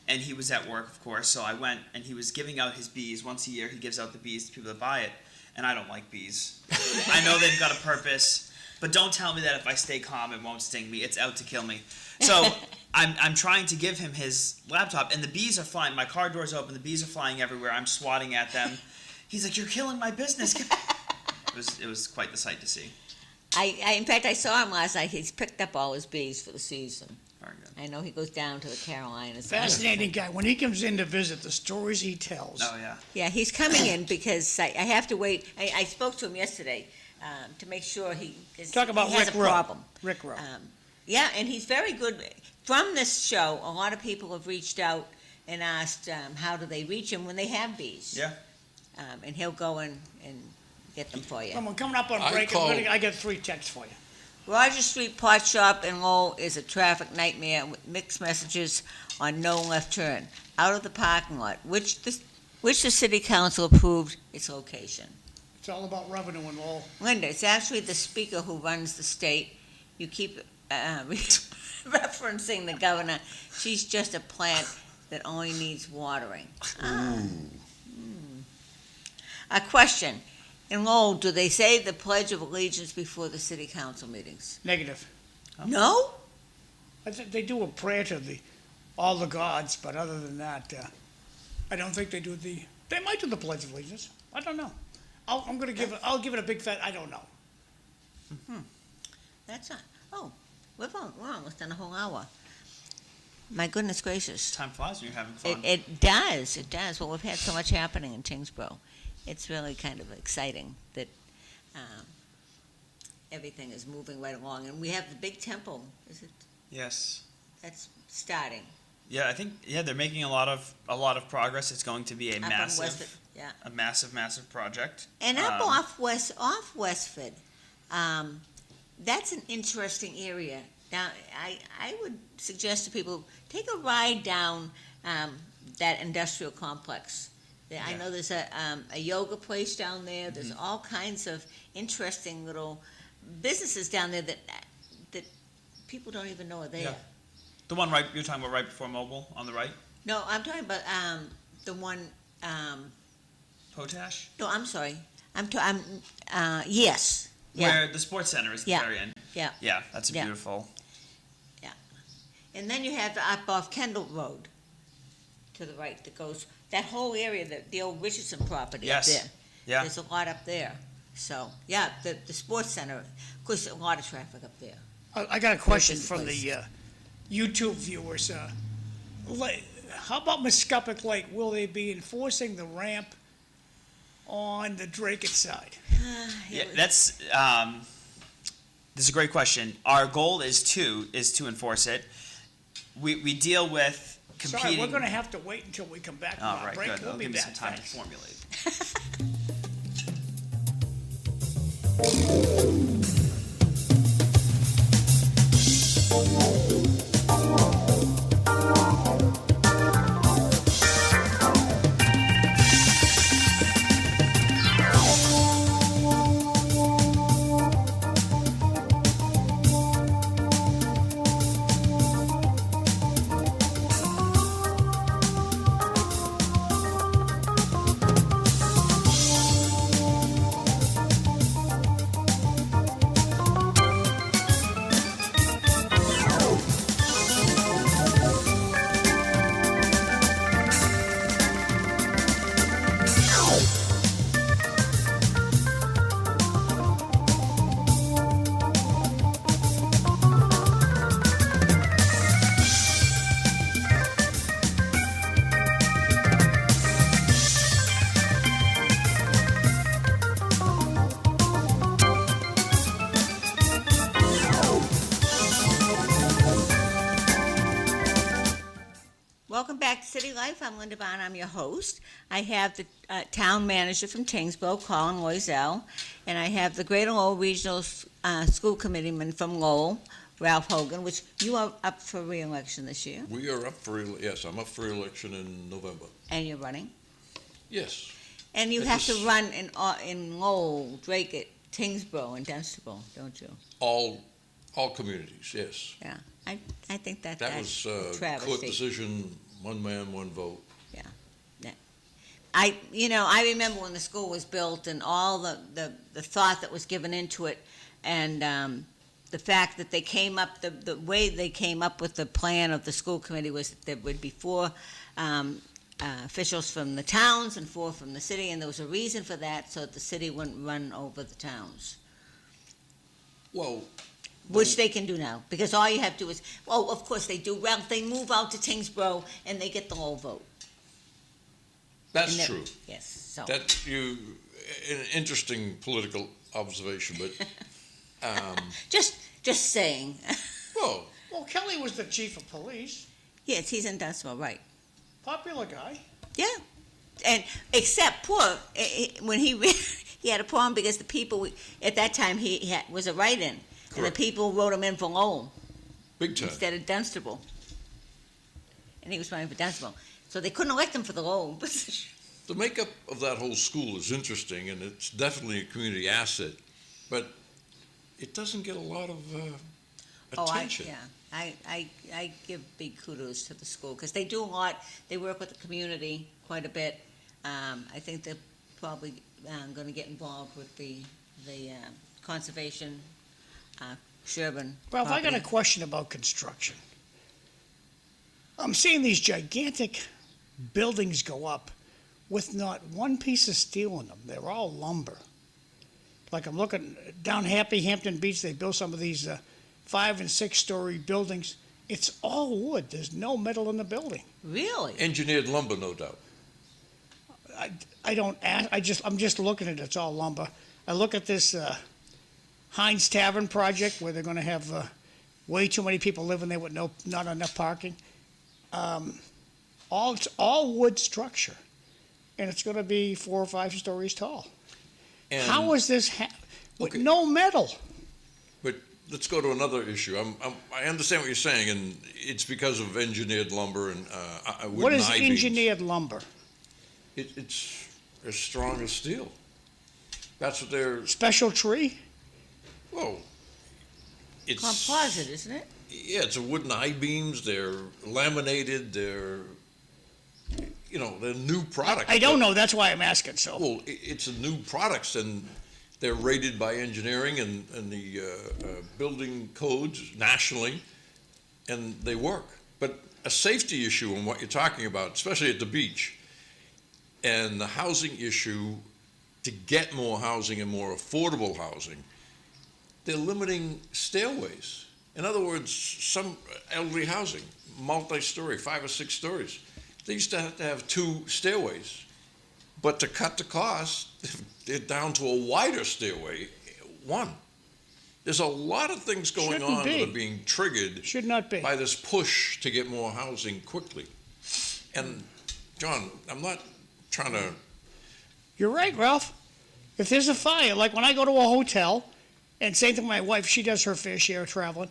and he was at work, of course, so I went, and he was giving out his bees. Once a year, he gives out the bees to people that buy it, and I don't like bees. I know they've got a purpose, but don't tell me that if I stay calm, it won't sting me. It's out to kill me. So I'm trying to give him his laptop, and the bees are flying. My car door's open. The bees are flying everywhere. I'm swatting at them. He's like, "You're killing my business." It was quite the sight to see.
in fact, I saw him last night. He's picked up all his bees for the season.
Very good.
I know he goes down to the Carolinas.
Fascinating guy. When he comes in to visit, the stories he tells.
Oh, yeah.
Yeah, he's coming in because I have to wait. I spoke to him yesterday to make sure he
Talk about
he has
Rick
a
Rowe.
problem.
Rick Rowe.
Yeah, and he's very good. From this show, a lot of people have reached out and asked how do they reach him when they have bees.
Yeah.
And he'll go and get them for you.
Come on, coming up on
I
break,
called-
I got 3 texts for you.
Roger Street Pot Shop in Lowell is a traffic nightmare with mixed messages on no left turn out of the parking lot, which the city council approved its location.
It's all about revenue and all.
Linda, it's actually the speaker who runs the state. You keep referencing the governor. She's just a plant that only needs watering. A question. In Lowell, do they say the Pledge of Allegiance before the city council meetings?
Negative.
No?
I think they do a prayer to all the gods, but other than that, I don't think they do they might do the Pledge of Allegiance. I don't know. I'll give it a big fat, I don't know.
That's not. Oh, we're almost done a whole hour. My goodness gracious.
Time flies when you're having fun.
It does. Well, we've had so much happening in Tyngsborough. It's really kind of exciting that everything is moving right along. And we have the big temple, is it?
Yes.
That's starting.
Yeah, I think they're making a lot of progress. It's going to be a
Up on Westford, yeah.
massive project.
And up off Westford, that's an interesting area. Now, I would suggest to people, take a ride down that industrial complex. I
Yeah.
know there's a yoga place down there. There's all kinds of interesting little businesses down there that people don't even know are there.
Yeah. The one you're talking about right before Mobile on the right?
No, I'm talking about the one.
Potash?
No, I'm sorry. Yes. Yeah.
Where the sports center is at the
Yeah.
very end.
Yeah.
Yeah, that's
Yeah.
beautiful.
And then you have up off Kendall Road to the right that goes, that whole area, the old Richardson property
Yes.
up there.
Yeah.
There's a lot up there. So, yeah, the sports center, of course, a lot of traffic up there.
I got a question
this
from
place?
the YouTube viewers. How about Muscuppick Lake? Will they be enforcing the ramp on the Drake side?
Yeah, that's this is a great question. Our goal is to enforce it. We deal with competing.
Sorry, we're gonna have to wait until we come back from
Oh,
our
right,
break.
good.
We'll
That'll
be
give me
back.
some time
Thanks.
to formulate.
Welcome back to City Life. I'm Linda Bown. I'm your host. I have the town manager from Tyngsborough, Colin Loiselle, and I have the Greater Lowell Regional School Committeeman from Lowell, Ralph Hogan, which you are up for re-election this year,
We are up for, yes, I'm up for election in November.
and you're running.
Yes,
And you
This
have to
is-
run in Lowell, Drake, Tyngsborough, and Dunstable, don't you?
all communities, yes.
Yeah. I think
That
that's
was
a
court
travesty.
decision, one man, one vote.
I remember when the school was built and all the thought that was given into it, and the fact that they came up, the way they came up with the plan of the school committee was that there would be four officials from the towns and four from the city, and there was a reason for that, so that the city wouldn't run over the towns.
Well,
Which they can do now, because all you have to do is, well, of course they do, well, they move out to Tyngsborough and they get the whole vote.
that's
And they're-
true.
Yes, so.
An interesting political observation, but,
Just saying.
well,
Well, Kelly was the chief of police,
Yes, he's in Dunstable, right.
popular guy.
Yeah, and except when he had a problem because the people, at that time, was a write-in. And the
Correct.
people wrote him in for Lowell
big time.
instead of Dunstable. And he was running for Dunstable. So they couldn't elect him for the Lowell position.
The makeup of that whole school is interesting, and it's definitely a community asset, but it doesn't get a lot of attention.
I give big kudos to the school, because they do a lot, they work with the community quite a bit. I think they're probably gonna get involved with the conservation, Sherburne
Ralph, I got a
property.
question about construction. I'm seeing these gigantic buildings go up with not one piece of steel in them. They're all lumber. Like I'm looking down Happy Hampton Beach, they built some of these 5 and 6 story buildings. It's all wood. There's no metal in the building.
Really?
Engineered lumber, no doubt.
I don't ask, I'm just looking at it. It's all lumber. I look at this Heinz Tavern project where they're going to have way too many people living there with not enough parking. It's all wood structure, and it's going to be 4 or 5 stories tall.
And,
How is this with
Okay.
no metal?
But let's go to another issue. I understand what you're saying, and it's because of engineered lumber and wooden
What is
I-beams.
engineered lumber?
It's as strong as steel. That's what they're.
Special tree?
Whoa. It's
Composite, isn't it?
Yeah, it's a wooden I-beams. They're laminated. They're new products.
I don't know. That's why I'm asking. So
Well, it's a new products, and they're rated by engineering and the building codes nationally, and they work. But a safety issue on what you're talking about, especially at the beach, and the housing issue, to get more housing and more affordable housing, they're limiting stairways. In other words, some elderly housing, multi-story, 5 or 6 stories, they used to have 2 stairways. But to cut the cost, they're down to a wider stairway, 1. There's a lot of things going
Shouldn't
on
be.
that are being triggered
should not be.
by this push to get more housing quickly. And, John, I'm not trying to,
You're right, Ralph. If there's a fire, like when I go to a hotel, and same thing with my wife, she does her fair share of traveling.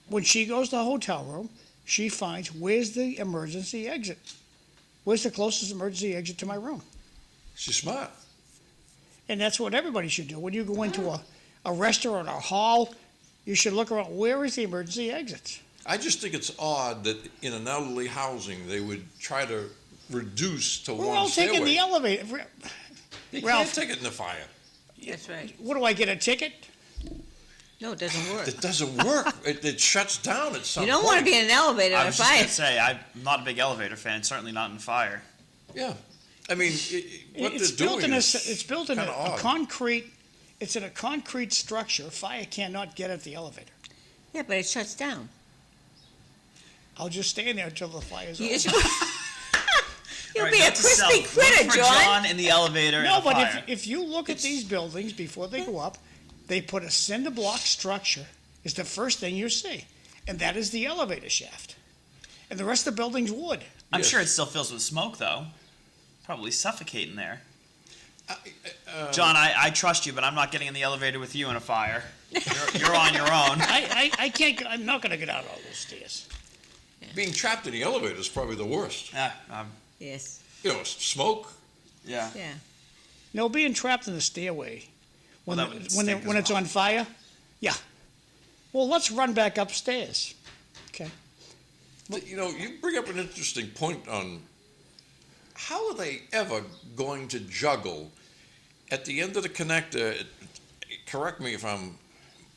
When she goes to the hotel room, she finds where's the emergency exit? Where's the closest emergency exit to my room?
she's smart.
And that's what everybody should do. When you go into a restaurant or a hall, you should look around, where is the emergency exits?
I just think it's odd that in an elderly housing, they would try to reduce to
We're
one
all
stairway.
taking the elevator.
They
Ralph.
can't take it in the fire.
That's right.
What do I get, a ticket?
No, it doesn't work.
It doesn't work. It shuts down at some
You
point.
don't want to be in an elevator
I
on a
was just
fire.
gonna say I'm not a big elevator fan. Certainly not in fire.
Yeah. I mean, what
It's
they're
built
doing
in
is
it's built in
kinda
a
odd.
concrete. It's in a concrete structure. Fire cannot get at the elevator.
Yeah, but it shuts down.
I'll just stand there until the fire's over.
You'll
All right,
be a
note to self,
crispy critter,
look for
John.
John in the elevator. in
No,
a
but
fire.
if you look at these buildings before they go up, they put a cinder block structure is the first thing you see, and that is the elevator shaft, and the rest of the building's wood.
I'm
Yes.
sure it still fills with smoke though. Probably suffocating there. John, I trust you, but I'm not getting in the elevator with you in a fire. You're on your own.
I can't. I'm not going to get out all those stairs.
being trapped in the elevator is probably the worst.
Yeah,
Yes,
Smoke.
yeah.
yeah.
No, being trapped in the stairway when
Well, that would
when
stink as
it's
well.
on fire. Yeah. Well, let's run back upstairs. Okay.
You bring up an interesting point on how are they ever going to juggle at the end of the connector? Correct me if I'm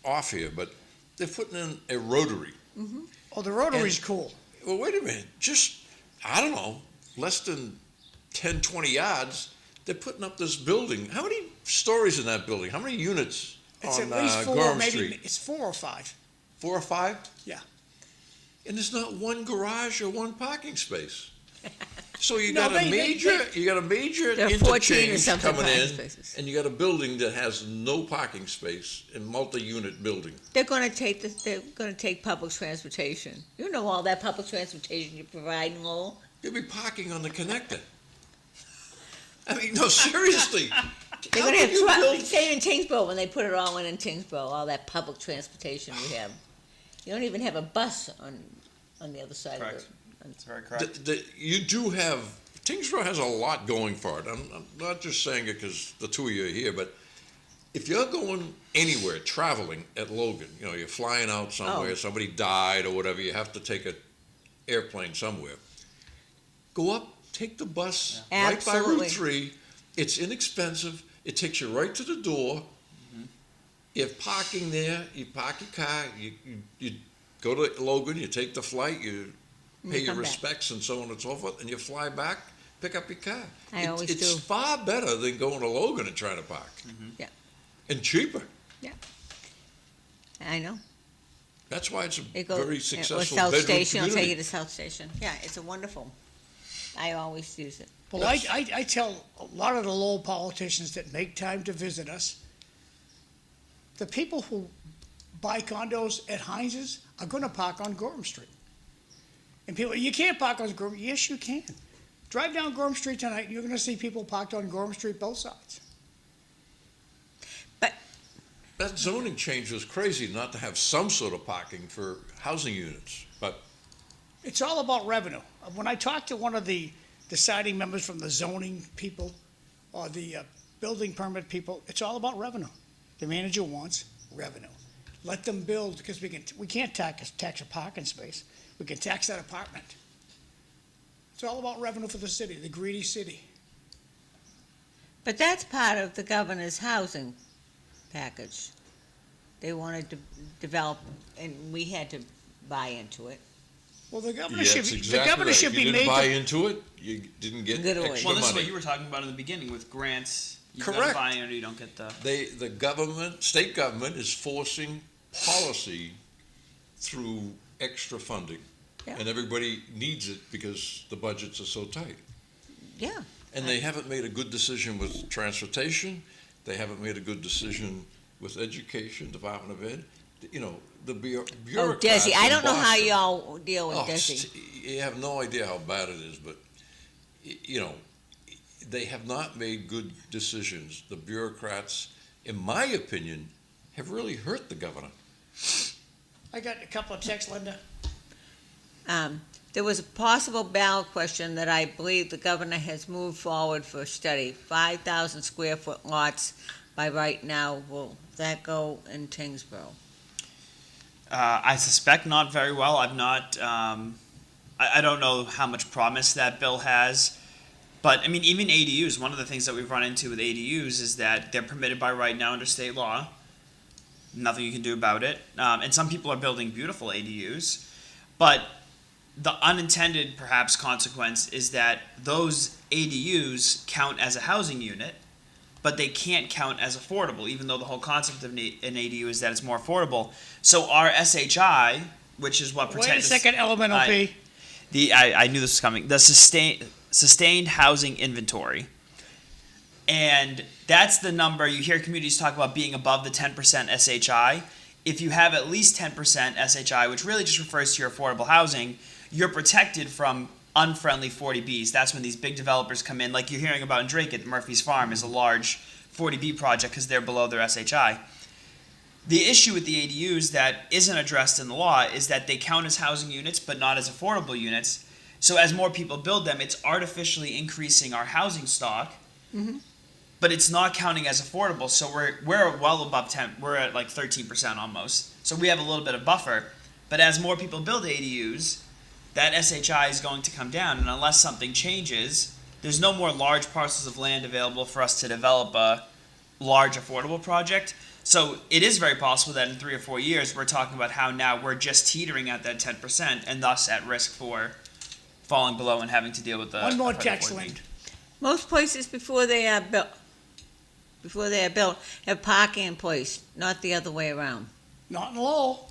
off here, but they're putting in a rotary.
Oh, the rotary's cool.
Well, wait a minute. Just, I don't know, less than 10, 20 yards, they're putting up this building. How many stories in that building? How many units?
It's
on
at least four,
Gorham
maybe,
Street.
it's 4 or 5.
4 or 5?
Yeah.
And there's not one garage or one parking space. So you
No,
got a major
There are 14 or
interchange
something
coming
parking
in,
spaces.
and you got a building that has no parking space, and multi-unit building.
They're gonna take public transportation. You know all that public transportation you're providing, Lowell?
You'll be parking on the connector. I mean, no, seriously.
They're
How
gonna have
can you build-
say in Tyngsborough, when they put it all in Tyngsborough, all that public transportation we have. You don't even have a bus on the other side of
Correct.
it.
That's very correct.
You do have, Tyngsborough has a lot going for it. I'm not just saying it because the two of you are here, but if you're going anywhere, traveling at Logan, you know, you're flying out somewhere, somebody died or whatever, you have to take an airplane somewhere. Go up, take the bus right by
Absolutely.
Route 3. It's inexpensive. It takes you right to the door. You have parking there. You park your car. You go to Logan. You take the flight. You pay your
come back.
respects and so on and so forth, and you fly back, pick up your car.
Always
it's
do.
far better than going to Logan and trying to park.
Yeah.
And cheaper.
I know.
That's why it's a
It goes,
very
or
successful
South
bedroom
Station, I'll take
community.
you to South Station. Yeah, it's a wonderful. I always use it.
Well, I tell a lot of the Lowell politicians that make time to visit us, the people who buy condos at Heinz's are gonna park on Gorham Street. And people, you can't park on Gorham, yes, you can. Drive down Gorham Street tonight, you're gonna see people parked on Gorham Street both sides.
That zoning change was crazy not to have some sort of parking for housing units, but
It's all about revenue. When I talk to one of the deciding members from the zoning people or the building permit people, it's all about revenue. The manager wants revenue. Let them build, because we can't tax a parking space. We can tax that apartment. It's all about revenue for the city, the greedy city.
But that's part of the governor's housing package. They wanted to develop, and we had to buy into it.
Well, the governor
yeah,
should
that's
be,
exactly
the governor
right.
should
If you
be
didn't buy
making,
into it, you didn't get
Good
extra
order.
Well, this is
money.
what you were talking about in the beginning with grants. You
Correct.
gotta buy in or you don't get the.
The government, state government is forcing policy through extra funding.
Yeah.
And everybody needs it because the budgets are so tight.
Yeah.
And they haven't made a good decision with transportation. They haven't made a good decision with education, Department of Ed. You know, the
Oh,
bureaucrats.
Desi, I
in
don't know how
Boston-
y'all deal with
Oh,
Desi.
you have no idea how bad it is, but, you know, they have not made good decisions. The bureaucrats, in my opinion, have really hurt the governor.
I got a couple of texts, Linda.
There was a possible ballot question that I believe the governor has moved forward for study. 5,000 square foot lots by right now. Will that go in Tyngsborough?
I suspect not very well. I've not. I don't know how much promise that bill has, but I mean, even ADUs. One of the things that we've run into with ADUs is that they're permitted by right now under state law. Nothing you can do about it. And some people are building beautiful ADUs, but the unintended, perhaps, consequence is that those ADUs count as a housing unit, but they can't count as affordable, even though the whole concept of an ADU is that it's more affordable. So our SHI, which is what protects.
Wait a second, elemental P.
I knew this was coming. The sustained housing inventory, and that's the number you hear communities talk about being above the 10% SHI. If you have at least 10% SHI, which really just refers to your affordable housing, you're protected from unfriendly 40Bs. That's when these big developers come in, like you're hearing about in Drake at Murphy's Farm is a large 40B project because they're below their SHI. The issue with the ADUs that isn't addressed in the law is that they count as housing units but not as affordable units. So as more people build them, it's artificially increasing our housing stock, but it's not counting as affordable. So we're well above 10. We're at like 13% almost. So we have a little bit of buffer. But as more people build ADUs, that SHI is going to come down, and unless something changes, there's no more large parcels of land available for us to develop a large affordable project. So it is very possible that in 3 or 4 years, we're talking about how now we're just teetering at that 10% and thus at risk for falling below and having to deal with the
One more
further
text,
40B.
Lynn.
Most places before they before they are built, have parking in place, not the other way around.
Not in Lowell.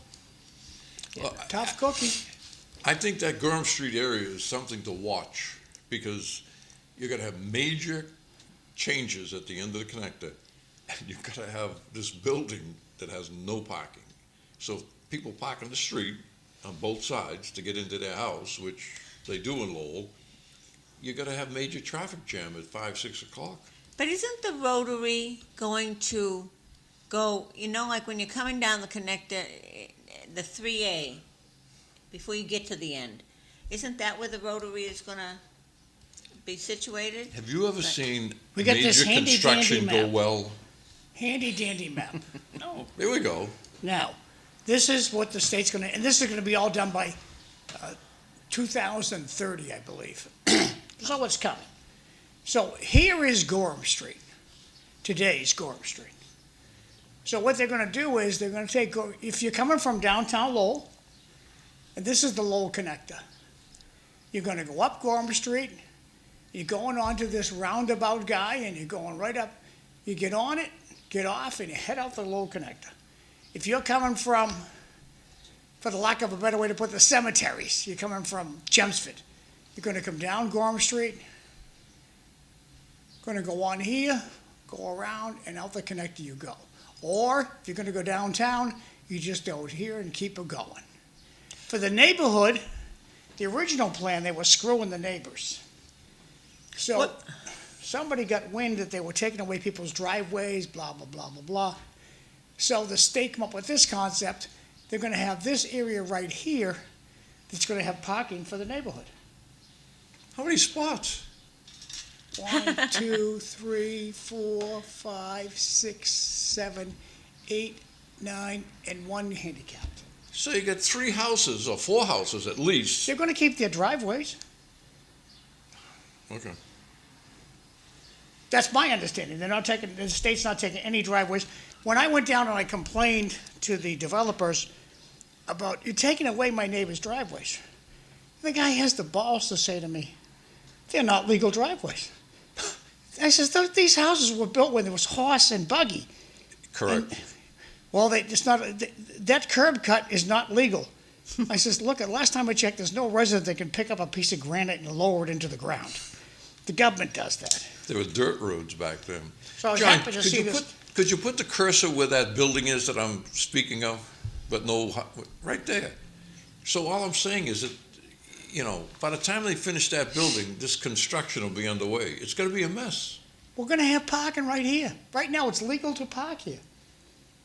Well,
Tough cookie.
I think that Gorham Street area is something to watch because you're gonna have major changes at the end of the connector. And you're gonna have this building that has no parking. So people park on the street on both sides to get into their house, which they do in Lowell. You're gonna have major traffic jam at 5, 6 o'clock.
But isn't the rotary going to go, like when you're coming down the connector, the 3A, before you get to the end, isn't that where the rotary is gonna be situated?
Have you ever seen
We got this
major
handy
construction
dandy
go
map.
well?
Handy dandy map.
No.
Here we go.
Now, this is what the state's gonna, and this is gonna be all done by 2030, I believe. So it's coming. So here is Gorham Street, today's Gorham Street. So what they're gonna do is they're gonna take, if you're coming from downtown Lowell, and this is the Lowell connector, you're gonna go up Gorham Street, you're going onto this roundabout guy, and you're going right up, you get on it, get off, and you head out the Lowell connector. If you're coming from, for the lack of a better way to put the cemeteries, you're coming from Chelmsford, you're gonna come down Gorham Street, gonna go on here, go around, and out the connector you go. Or, if you're gonna go downtown, you just go here and keep it going. For the neighborhood, the original plan, they were screwing the neighbors. So,
What?
somebody got wind that they were taking away people's driveways, blah, blah, blah, blah, blah. So the state come up with this concept, they're gonna have this area right here that's gonna have parking for the neighborhood.
How many spots?
1, 2, 3, 4, 5, 6, 7, 8, 9, and 1 handicapped.
So you got 3 houses or 4 houses at least.
They're gonna keep their driveways.
Okay.
That's my understanding. They're not taking, the state's not taking any driveways. When I went down and I complained to the developers about, you're taking away my neighbor's driveways. The guy has the balls to say to me, they're not legal driveways. I says, these houses were built when there was horse and buggy.
Correct.
Well, it's not, that curb cut is not legal. I says, look, last time I checked, there's no resident that can pick up a piece of granite and lower it into the ground. The government does that.
There were dirt roads back then.
So I was
John,
happy to see this.
could you put the cursor where that building is that I'm speaking of? But no, right there. So all I'm saying is that, by the time they finish that building, this construction will be underway. It's gonna be a mess.
We're gonna have parking right here. Right now, it's legal to park here.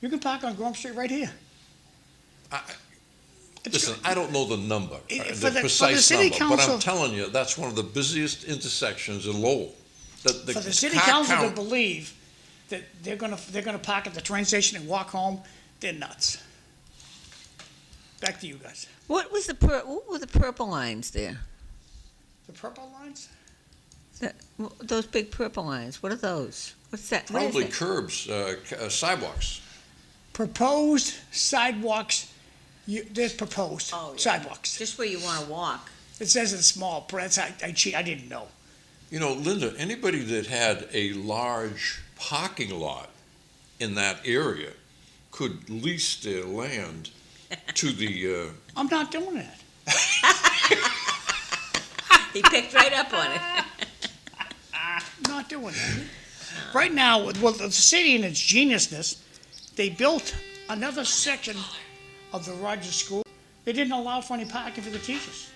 You can park on Gorham Street right here.
Listen, I don't know the number,
For
the
the
precise
city
number, but I'm
council-
telling you, that's one of the busiest intersections in Lowell.
For the city
car
council to
count-
believe that they're gonna park at the train station and walk home, they're nuts. Back to you guys.
What were the purple lines there?
The purple lines?
Those big purple lines, what are those? What's that? What is
Probably
it?
curbs, sidewalks.
Proposed sidewalks, there's proposed
Oh, yeah.
sidewalks.
Just where you wanna walk.
It says in small print, I didn't know.
Linda, anybody that had a large parking lot in that area could lease their land to the,
I'm not doing that.
He picked right up on it.
I'm not doing that. Right now, with the city and its geniusness, they built another section of the Rogers School. They didn't allow for any parking for the teachers.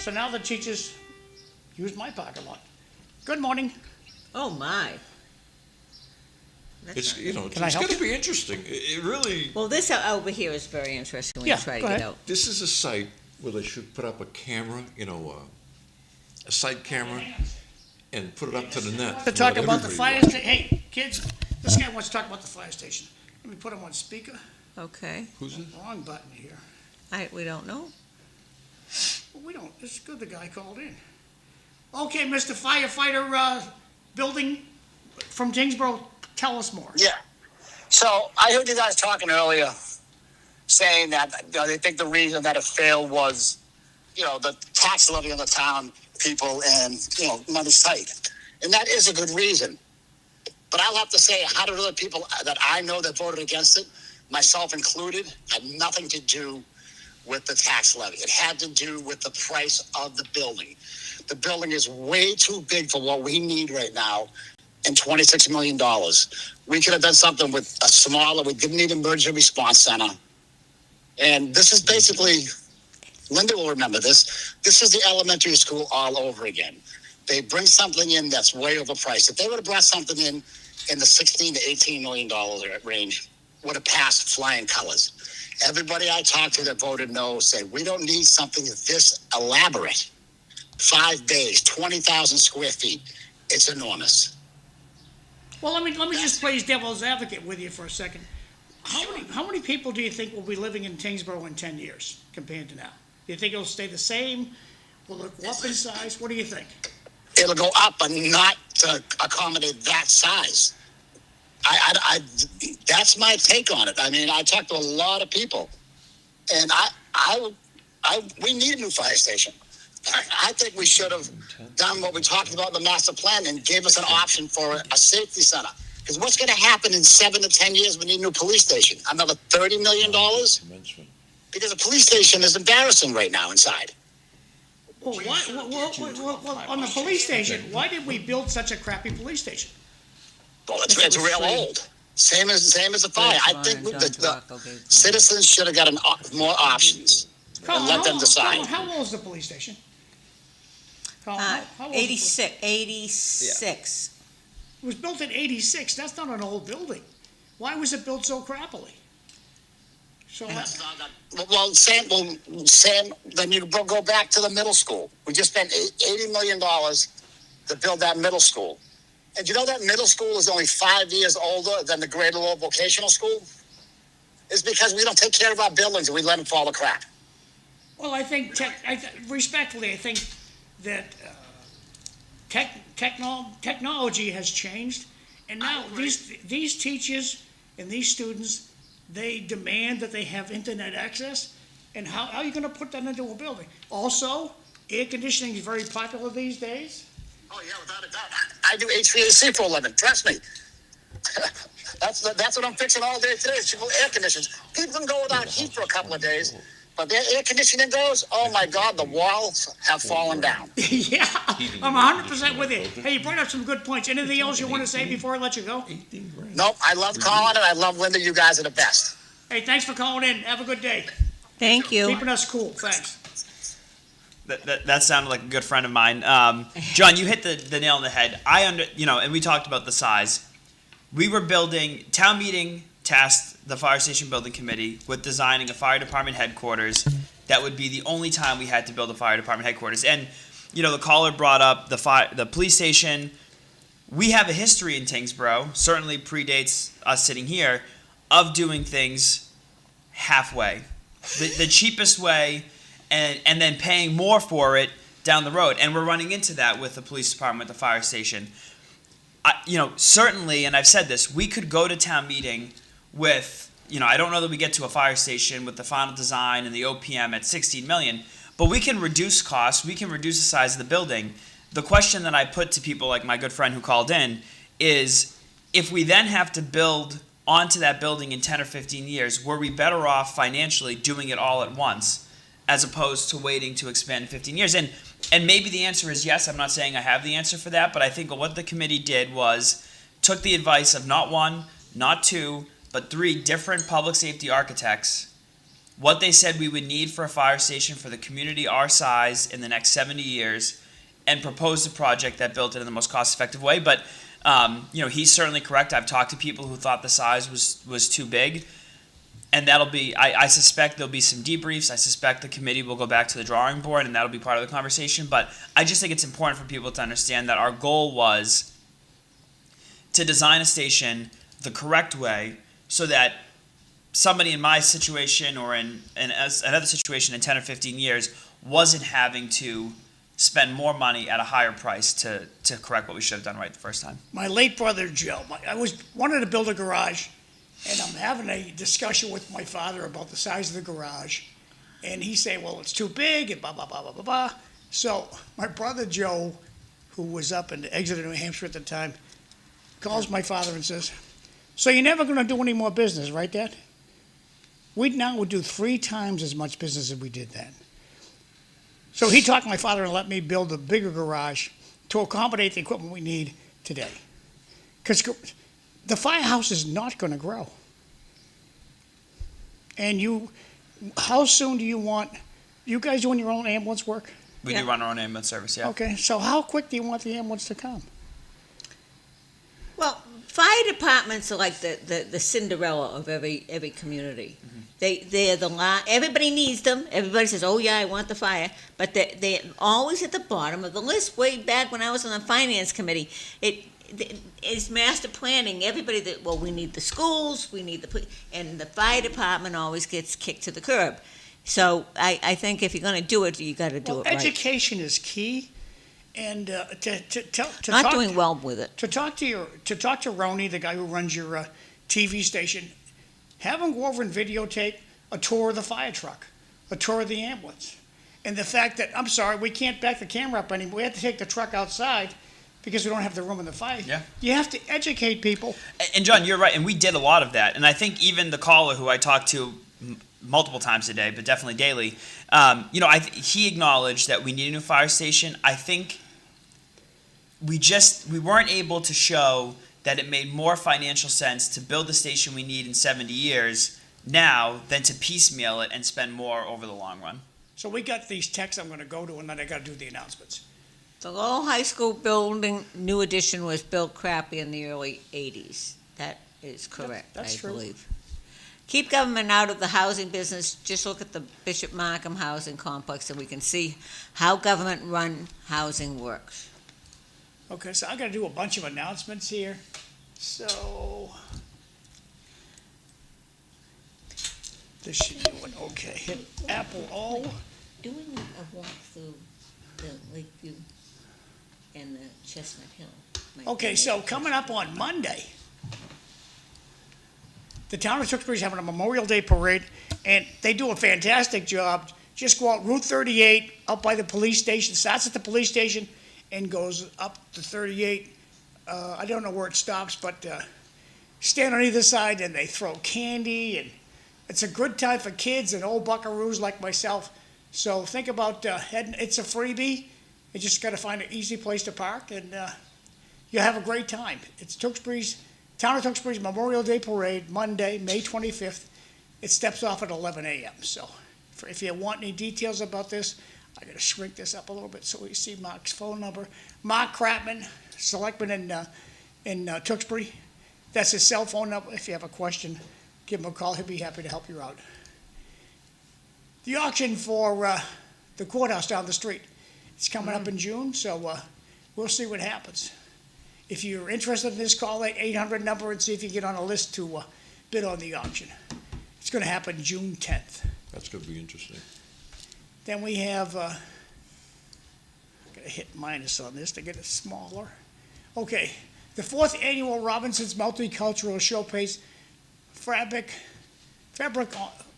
So now the teachers use my parking lot. Good morning.
Oh, my. That's
it's,
not-
Can I
it's
help
gonna
you?
be interesting. It really,
Well, this over here is very interesting when
Yeah,
you try to
go
get
ahead.
out.
this is a site where they should put up a camera, a site camera, and put it up to the net.
To talk
Let
about the
everybody
fire
watch.
station. Hey, kids, this guy wants to talk about the fire station. Let me put him on speaker.
Okay,
Who's this?
Wrong button here.
we don't know.
Well, we don't, it's good the guy called in. Okay, Mr. Firefighter, building from Tyngsborough, tell us more.
Yeah. So I heard you guys talking earlier, saying that they think the reason that it failed was, the tax levy on the town people and money's tight, and that is a good reason. But I'll have to say, 100 other people that I know that voted against it, myself included, had nothing to do with the tax levy. It had to do with the price of the building. The building is way too big for what we need right now, and $26 million. We could have done something with a smaller, we didn't need an emergency response center. And this is basically, Linda will remember this, this is the elementary school all over again. They bring something in that's way overpriced. If they would have brought something in the $16 to $18 million range, would have passed flying colors. Everybody I talked to that voted no said, we don't need something this elaborate. 5 days, 20,000 square feet. It's enormous.
Well, let me just play devil's advocate with you for a second. How many people do you think will be living in Tyngsborough in 10 years compared to now? Do you think it'll stay the same? Will it go up in size? What do you think?
It'll go up, but not to accommodate that size. That's my take on it. I mean, I talked to a lot of people, and we need a new fire station. I think we should have done what we talked about in the master plan and gave us an option for a safety center. Because what's going to happen in 7 to 10 years? We need a new police station. Another $30 million? Because the police station is embarrassing right now inside.
Well, on the police station, why did we build such a crappy police station?
Well, it's real old. Same as the fire. I think the citizens should have gotten more options and let them decide.
Colin, how old is the police station? Colin, how old is the
86.
It was built in 86. That's not an old building. Why was it built so crappily? So
well, Sam, then you go back to the middle school. We just spent $80 million to build that middle school. And you know that middle school is only 5 years older than the Greater Lowell Vocational School? It's because we don't take care of our buildings and we let them fall to crap.
Well, I think, respectfully, I think that technology has changed, and now these teachers and these students, they demand that they have internet access, and how are you going to put that into a building? Also, air conditioning is very popular these days.
Oh, yeah, without a doubt. I do HVAC for a living, trust me. That's what I'm fixing all day today, is air conditioners. People can go without heat for a couple of days, but their air conditioning goes, oh my God, the walls have fallen down.
Yeah, I'm 100% with you. Hey, you brought up some good points. Anything else you want to say before I let you go?
Nope, I love Colin and I love Linda. You guys are the best.
Hey, thanks for calling in. Have a good day.
Thank you.
Keeping us cool. Thanks.
That sounded like a good friend of mine. John, you hit the nail on the head. And we talked about the size. We were building, town meeting tasked the fire station building committee with designing a fire department headquarters. That would be the only time we had to build a fire department headquarters. And, the caller brought up the police station. We have a history in Tyngsborough, certainly predates us sitting here, of doing things halfway. The cheapest way, and then paying more for it down the road. And we're running into that with the police department, with the fire station. Certainly, and I've said this, we could go to town meeting with, I don't know that we get to a fire station with the final design and the OPM at 16 million, but we can reduce costs, we can reduce the size of the building. The question that I put to people like my good friend who called in is, if we then have to build onto that building in 10 or 15 years, were we better off financially doing it all at once as opposed to waiting to expand in 15 years? And maybe the answer is yes. I'm not saying I have the answer for that, but I think what the committee did was took the advice of not one, not two, but 3 different public safety architects, what they said we would need for a fire station for the community our size in the next 70 years, and proposed a project that built it in the most cost-effective way. But he's certainly correct. I've talked to people who thought the size was too big. And that'll be, I suspect there'll be some debriefs. I suspect the committee will go back to the drawing board, and that'll be part of the conversation. But I just think it's important for people to understand that our goal was to design a station the correct way so that somebody in my situation or in another situation in 10 or 15 years wasn't having to spend more money at a higher price to correct what we should have done right the first time.
My late brother, Joe, wanted to build a garage. And I'm having a discussion with my father about the size of the garage. And he's saying, well, it's too big, and blah, blah, blah, blah, blah, blah. So my brother Joe, who was up in Exeter, New Hampshire at the time, calls my father and says, "So you're never going to do any more business, right, Dad?" We now would do 3 times as much business as we did then. So he talked my father and let me build a bigger garage to accommodate the equipment we need today. Because the firehouse is not going to grow. And how soon do you want, you guys doing your own ambulance work?
We do run our own ambulance service, yeah.
Okay, so how quick do you want the ambulance to come?
Well, fire departments are like the Cinderella of every community. They're everybody needs them. Everybody says, "Oh yeah, I want the fire," but they're always at the bottom of the list. Way back when I was on the finance committee, it's master planning. Everybody we need the schools, we need and the fire department always gets kicked to the curb. So I think if you're going to do it, you got to do it right.
Education is key, and
Not doing well with it.
To talk to Roni, the guy who runs your TV station, have him go over and videotape a tour of the fire truck, a tour of the ambulance, and the fact that, I'm sorry, we can't back the camera up anymore. We have to take the truck outside because we don't have the room in the fire.
Yeah.
You have to educate people.
And John, you're right, and we did a lot of that. And I think even the caller who I talked to multiple times a day, but definitely daily, he acknowledged that we need a new fire station. I think we weren't able to show that it made more financial sense to build the station we need in 70 years now than to piecemeal it and spend more over the long run.
So we got these texts I'm going to go to, and then I got to do the announcements.
The Lowell High School building, new addition, was built crappy in the early 80s. That is correct,
that's
I
true.
believe. Keep government out of the housing business. Just look at the Bishop Markham housing complex and we can see how government-run housing works.
Okay, so I got to do a bunch of announcements here. So this should do it. Okay, hit Apple all.
Doing a walk through the Lakeview and the Chestnut Hill.
Okay, so coming up on Monday, the town of Tewksbury is having a Memorial Day parade, and they do a fantastic job. Just go out Route 38, up by the police station, starts at the police station and goes up to 38. I don't know where it stops, but stand on either side and they throw candy, and it's a good time for kids and old buckaroos like myself. So think about heading. It's a freebie. You just got to find an easy place to park, and you'll have a great time. It's Town of Tewksbury's Memorial Day Parade, Monday, May 25th. It steps off at 11 a.m. So if you want any details about this, I got to shrink this up a little bit so we see Mark's phone number. Mark Kratman, selectman in Tewksbury. That's his cell phone number. If you have a question, give him a call. He'll be happy to help you out. The auction for the courthouse down the street, it's coming up in June, so we'll see what happens. If you're interested in this, call that 800 number and see if you get on a list to bid on the auction. It's going to happen June 10th.
That's going to be interesting.
Then we have, I'm going to hit minus on this to get it smaller. Okay, the 4th annual Robinson's Multicultural Showcase, Fabric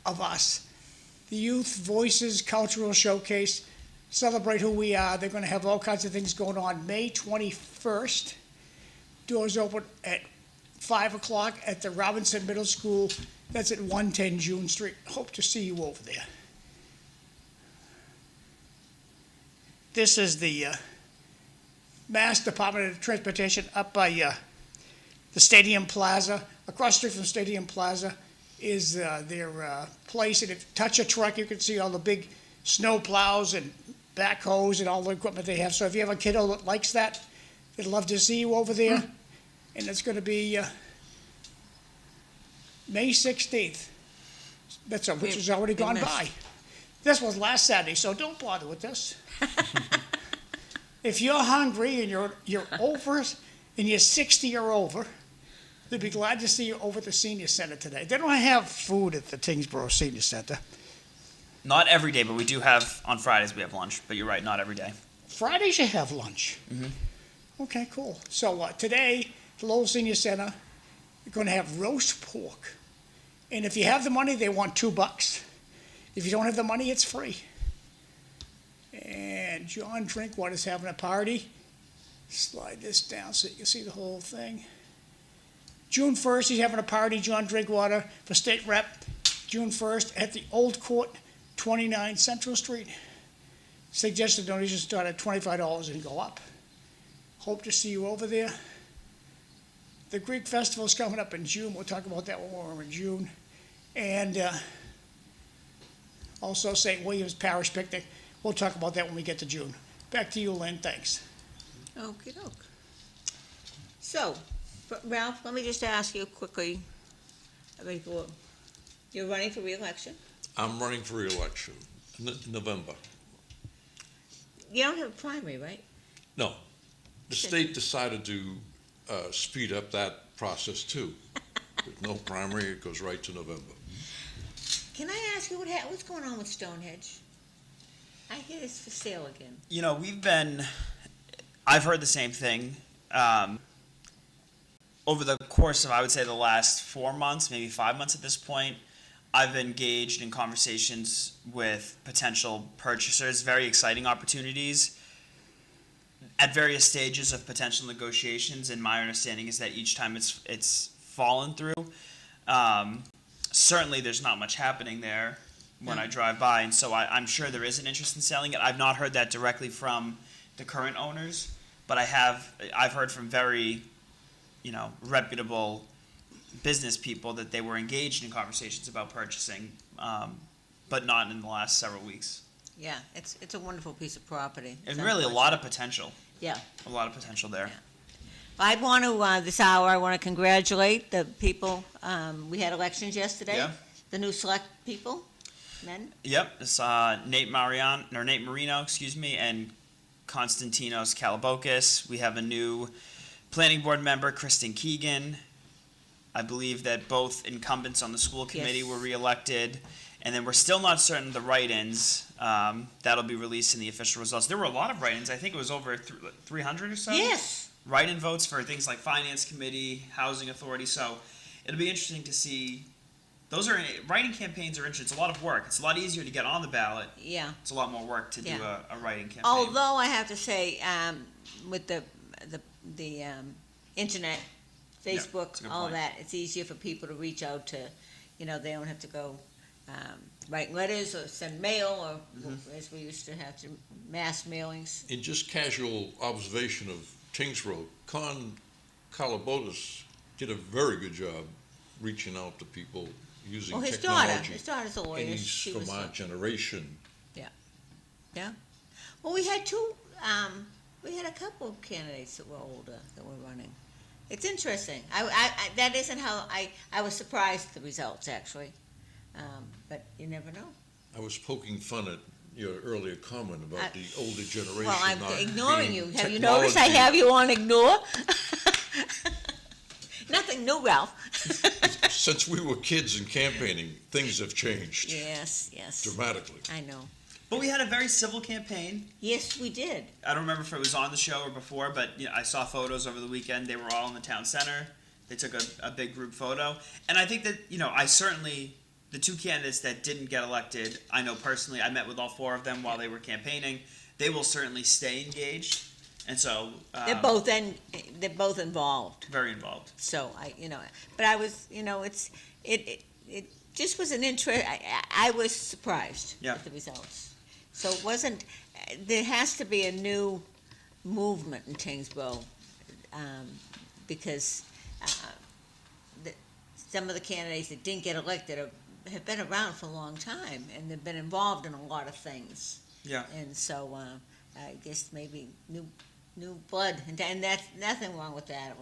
of Us, the Youth Voices Cultural Showcase, celebrate who we are. They're going to have all kinds of things going on May 21st. Doors open at 5 o'clock at the Robinson Middle School. That's at 110 June Street. Hope to see you over there. This is the Mass Department of Transportation up by the Stadium Plaza. Across the street from Stadium Plaza is their place. And if you touch a truck, you can see all the big snow plows and backhoes and all the equipment they have. So if you have a kiddo that likes that, they'd love to see you over there. And it's going to be May 16th. Which has already gone by. This was last Saturday, so don't bother with this. If you're hungry and you're over and you're 60 or over, they'd be glad to see you over at the senior center today. They don't have food at the Tyngsborough Senior Center.
Not every day, but we do have, on Fridays we have lunch, but you're right, not every day.
Fridays you have lunch. Mm-hmm. Okay, cool. So today, the Lowell Senior Center, you're going to have roast pork. And if you have the money, they want $2. If you don't have the money, it's free. And John Drinkwater's having a party. Slide this down so you can see the whole thing. June 1st, he's having a party, John Drinkwater, for state rep, June 1st, at the Old Court, 29 Central Street. Suggested donations start at $25 and go up. Hope to see you over there. The Greek Festival is coming up in June. We'll talk about that when we're in June. And also St. William's Parish Picnic. We'll talk about that when we get to June. Back to you, Lynn. Thanks.
Okey doke. So, Ralph, let me just ask you quickly, before, you're running for re-election?
I'm running for re-election in November.
You don't have a primary, right?
No, the state decided to speed up that process too. With no primary, it goes right to November.
Can I ask you what's going on with Stonehenge? I hear it's for sale again.
You know, I've heard the same thing. Over the course of, I would say, the last 4 months, maybe 5 months at this point, I've engaged in conversations with potential purchasers, very exciting opportunities at various stages of potential negotiations, and my understanding is that each time it's fallen through. Certainly there's not much happening there when I drive by, and so I'm sure there is an interest in selling it. I've not heard that directly from the current owners, but I've heard from very, reputable business people that they were engaged in conversations about purchasing, but not in the last several weeks.
Yeah, it's a wonderful piece of property.
And really a lot of potential.
Yeah.
A lot of potential there.
Yeah. I want to, this hour, I want to congratulate the people, we had elections yesterday.
Yeah.
The new select people, men.
Yep, it's Nate Marino, and Konstantinos Kalabokis. We have a new planning board member, Kristen Keegan. I believe that both incumbents on the school committee
Yes.
were reelected. And then we're still not certain the write-ins. That'll be released in the official results. There were a lot of write-ins. I think it was over 300 or so.
Yes.
Write-in votes for things like Finance Committee, Housing Authority. So it'll be interesting to see. Write-in campaigns are interesting. It's a lot of work. It's a lot easier to get on the ballot.
Yeah.
It's a lot more work to do
Yeah.
a write-in campaign.
Although I have to say, with the internet,
it's
Facebook,
a good
all
point.
that, it's easier for people to reach out to, they don't have to go write letters or send mail or,
Mm-hmm.
as we used to have to, mass mailings.
In just casual observation of Tyngsborough, Kalabokis did a very good job reaching out to people using
Oh,
technology.
his daughter's a lawyer.
And he's
She
from
was
our generation.
Yeah. Well, we had a couple of candidates that were older that were running. It's interesting. That isn't how I was surprised at the results, actually. But you never know.
I was poking fun at your earlier comment about the older generation.
Well, I'm
not
ignoring
being
you. Have you noticed I
technology-
have you on ignore? Nothing new, Ralph.
Since we were kids and campaigning, things have changed
Yes.
dramatically.
I know.
But we had a very civil campaign.
Yes, we did.
I don't remember if it was on the show or before, but I saw photos over the weekend. They were all in the town center. They took a big group photo. And I think that, the two candidates that didn't get elected, I know personally, I met with all four of them while they were campaigning. They will certainly stay engaged. And so.
They're both involved.
Very involved.
So but I was, it just was an interest. I was surprised at the results. So it wasn't. There has to be a new movement in Tyngsborough because some of the candidates that didn't get elected have been around for a long time and they've been involved in a lot of things.
Yeah.
And so I guess maybe new blood, and that's nothing wrong with that.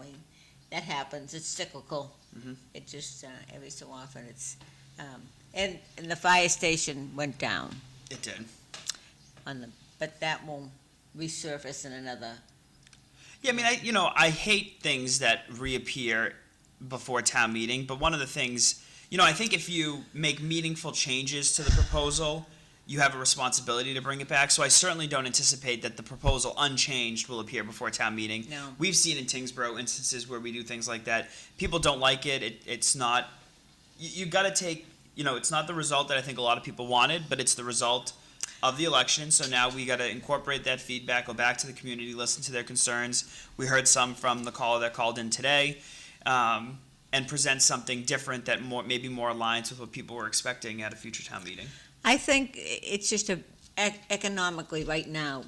That happens. It's cyclical.
Mm-hmm.
It just every so often it's, and the fire station went down
It did.
but that won't resurface in another.
Yeah, I mean, I hate things that reappear before town meeting, but one of the things, I think if you make meaningful changes to the proposal, you have a responsibility to bring it back. So I certainly don't anticipate that the proposal unchanged will appear before town meeting.
No.
We've seen in Tyngsborough instances where we do things like that. People don't like it. It's not, you got to take, it's not the result that I think a lot of people wanted, but it's the result of the election. So now we got to incorporate that feedback, go back to the community, listen to their concerns. We heard some from the caller that called in today. and present something different that maybe more aligns with what people were expecting at a future town meeting?
I think it's just economically right now,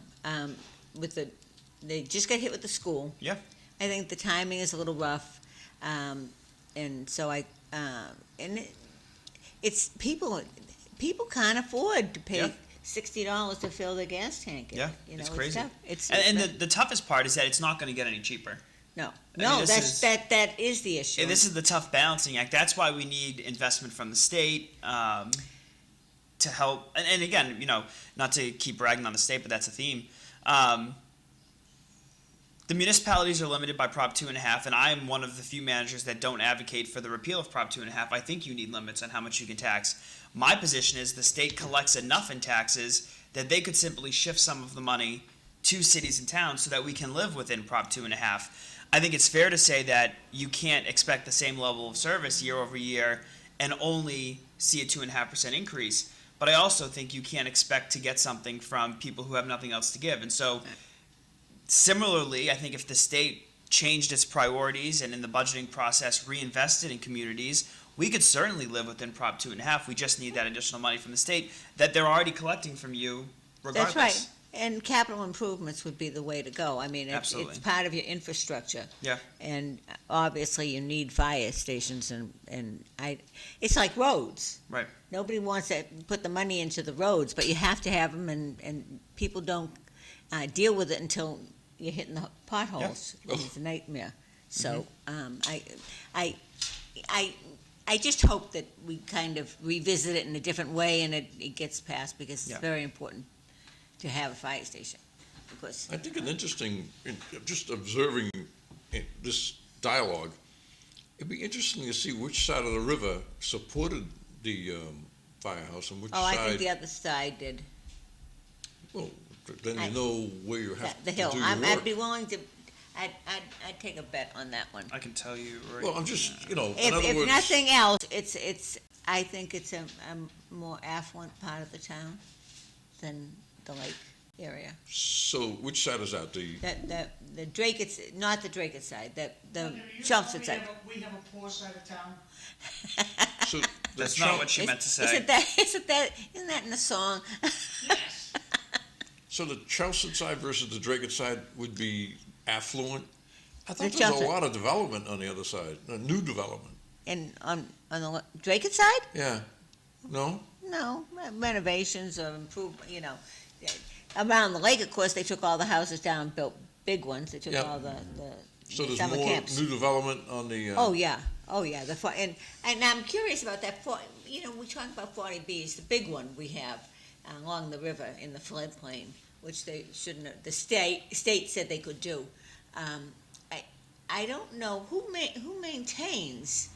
they just got hit with the school.
Yeah.
I think the timing is a little rough, and so it's people can't afford to pay
Yeah.
$60 to fill their gas tank.
Yeah,
You know,
it's crazy.
tough.
And the toughest part is that it's not going to get any cheaper.
No,
mean,
that is the issue.
And this is the tough balancing act. That's why we need investment from the state to help. And again, not to keep bragging on the state, but that's a theme. The municipalities are limited by Prop 2.5, and I am one of the few managers that don't advocate for the repeal of Prop 2.5. I think you need limits on how much you can tax. My position is the state collects enough in taxes that they could simply shift some of the money to cities and towns so that we can live within Prop 2.5. I think it's fair to say that you can't expect the same level of service year over year and only see a 2.5% increase. But I also think you can't expect to get something from people who have nothing else to give. And so, similarly, I think if the state changed its priorities and in the budgeting process reinvested in communities, we could certainly live within Prop 2.5. We just need that additional money from the state that they're already collecting from you regardless.
That's right. And capital improvements would be the way to go. I mean, it's part of your infrastructure.
Yeah.
And obviously you need fire stations it's like roads.
Right.
Nobody wants to put the money into the roads, but you have to have them and people don't deal with it until you're hitting the potholes.
Yeah.
It's a nightmare. So, I just hope that we kind of revisit it in a different way and it gets passed because it's very important to have a fire station. Because
I think an interesting, just observing this dialogue, it'd be interesting to see which side of the river supported the firehouse and which side.
I think the other side did.
Well, then you know where you have
The
to
hill.
do your
I'd
work.
be willing to, I'd take a bet on that one.
I can tell you right
Well, I'm just, in
If
other words.
nothing else, I think it's a more affluent part of the town than the lake area.
So which side is that?
The Drake, not the Drake side, the
You
Chelmsford
know
side.
we have a poor side of town.
So
That's not what she meant to say.
Isn't that in the song?
Yes.
So the Chelmsford side versus the Drake side would be affluent? I thought
The
there was a
Chelmsford.
lot of development on the other side, new development.
And on the Drake side?
Yeah. No?
No, renovations or improvement, Around the lake, of course, they took all the houses down and built big ones. They took
Yeah.
all the
So there's
summer
more
camps.
new development on the.
Oh, yeah. And I'm curious about that. We talk about 40Bs, the big one we have along the river in the floodplain, which they shouldn't have, the state said they could do. I don't know who maintains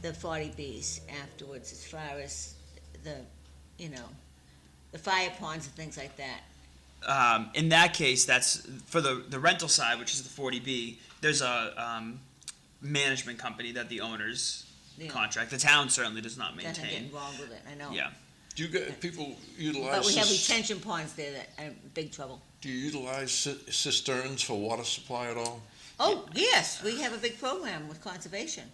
the 40Bs afterwards as far as the fire ponds and things like that.
In that case, that's for the rental side, which is the 40B. There's a management company that the owners contract. The town certainly does not
Doesn't get
maintain.
involved with it, I know.
Yeah.
Do you get people utilize?
But we have retention ponds there that are in big trouble.
Do you utilize cisterns for water supply at all?
Oh, yes, we have a big program with conservation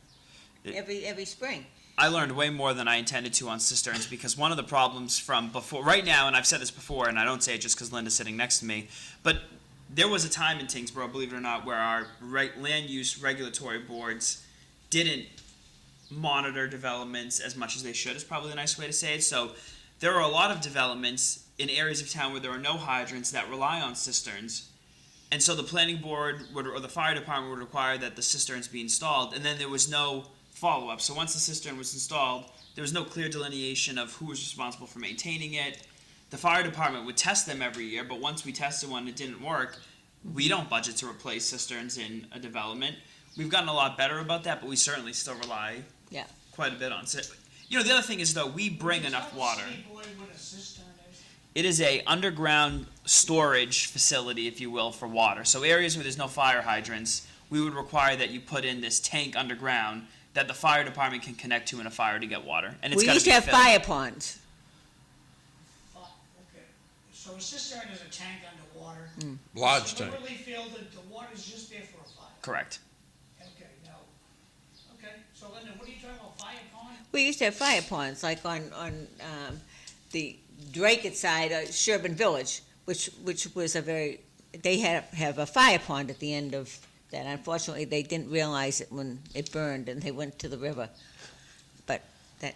every spring.
I learned way more than I intended to on cisterns because one of the problems from before, right now, and I've said this before, and I don't say it just because Linda's sitting next to me, but there was a time in Tyngsborough, believe it or not, where our land use regulatory boards didn't monitor developments as much as they should, is probably the nice way to say it. So there are a lot of developments in areas of town where there are no hydrants that rely on cisterns. And so the planning board or the fire department would require that the cisterns be installed, and then there was no follow-up. So once the cistern was installed, there was no clear delineation of who was responsible for maintaining it. The fire department would test them every year, but once we tested one and it didn't work, we don't budget to replace cisterns in a development. We've gotten a lot better about that, but we certainly still rely quite a bit on it. The other thing is, though, we bring enough water. It is a underground storage facility, if you will, for water. So areas where there's no fire hydrants, we would require that you put in this tank underground that the fire department can connect to in a fire to get water. And it's
We
gotta
used to
be
have
filled.
fire ponds.
Okay. So a cistern is a tank underwater.
Large
So
tank.
deliberately filled, the water's just there for a fire.
Correct.
Okay, now, okay, so So Linda, what are you talking about, fire pond?
We used to have fire ponds, like on the Drake side, Sherburne Village, which was they have a fire pond at the end of that. Unfortunately, they didn't realize it when it burned, and they went to the river. But that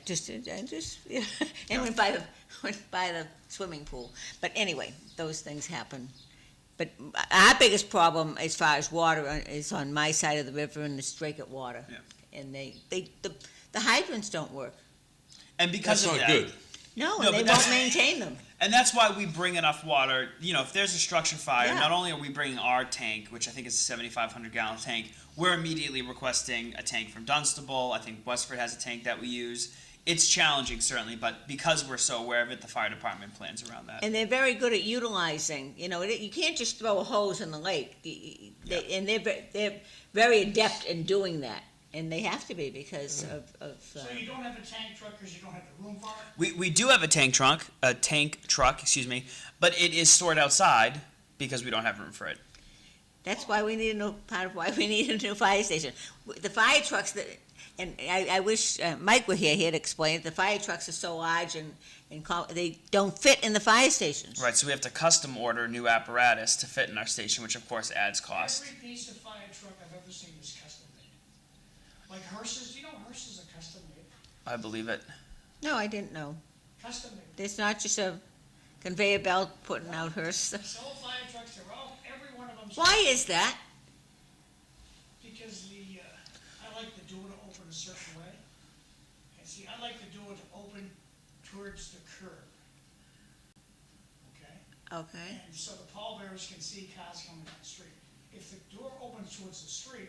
and went by the swimming pool. But anyway, those things happen. But our biggest problem as far as water is on my side of the river and the Drake water.
Yeah.
And the hydrants don't work.
And because
That's
of
not
that,
good.
No,
No,
and they
but that's-
won't maintain them.
and that's why we bring enough water. You know, if there's a structure fire,
Yeah.
not only are we bringing our tank, which I think is a 7,500 gallon tank, we're immediately requesting a tank from Dunstable. I think Westford has a tank that we use. It's challenging, certainly, but because we're so aware of it, the fire department plans around that.
And they're very good at utilizing, you can't just throw a hose in the lake. And they're very adept in doing that. And they have to be because of
So you don't have a tank truck because you don't have the room for it?
We do have a tank truck, but it is stored outside because we don't have room for it.
that's why we need part of why we need a new fire station. The fire trucks and I wish Mike were here, he'd explain it. The fire trucks are so large and they don't fit in the fire stations.
Right, so we have to custom order new apparatus to fit in our station, which of course adds cost.
Every piece of fire truck I've ever seen is custom made. Like hearses, do you know hearses are custom made?
I believe it.
No, I didn't know.
Custom made.
It's not just a conveyor belt putting out hearse.
So fire trucks, every one of them.
Why is that?
Because I like the door to open a certain way. And see, I like the door to open towards the curb. Okay?
Okay.
And so the pallbearers can see cars coming down the street. If the door opens towards the street,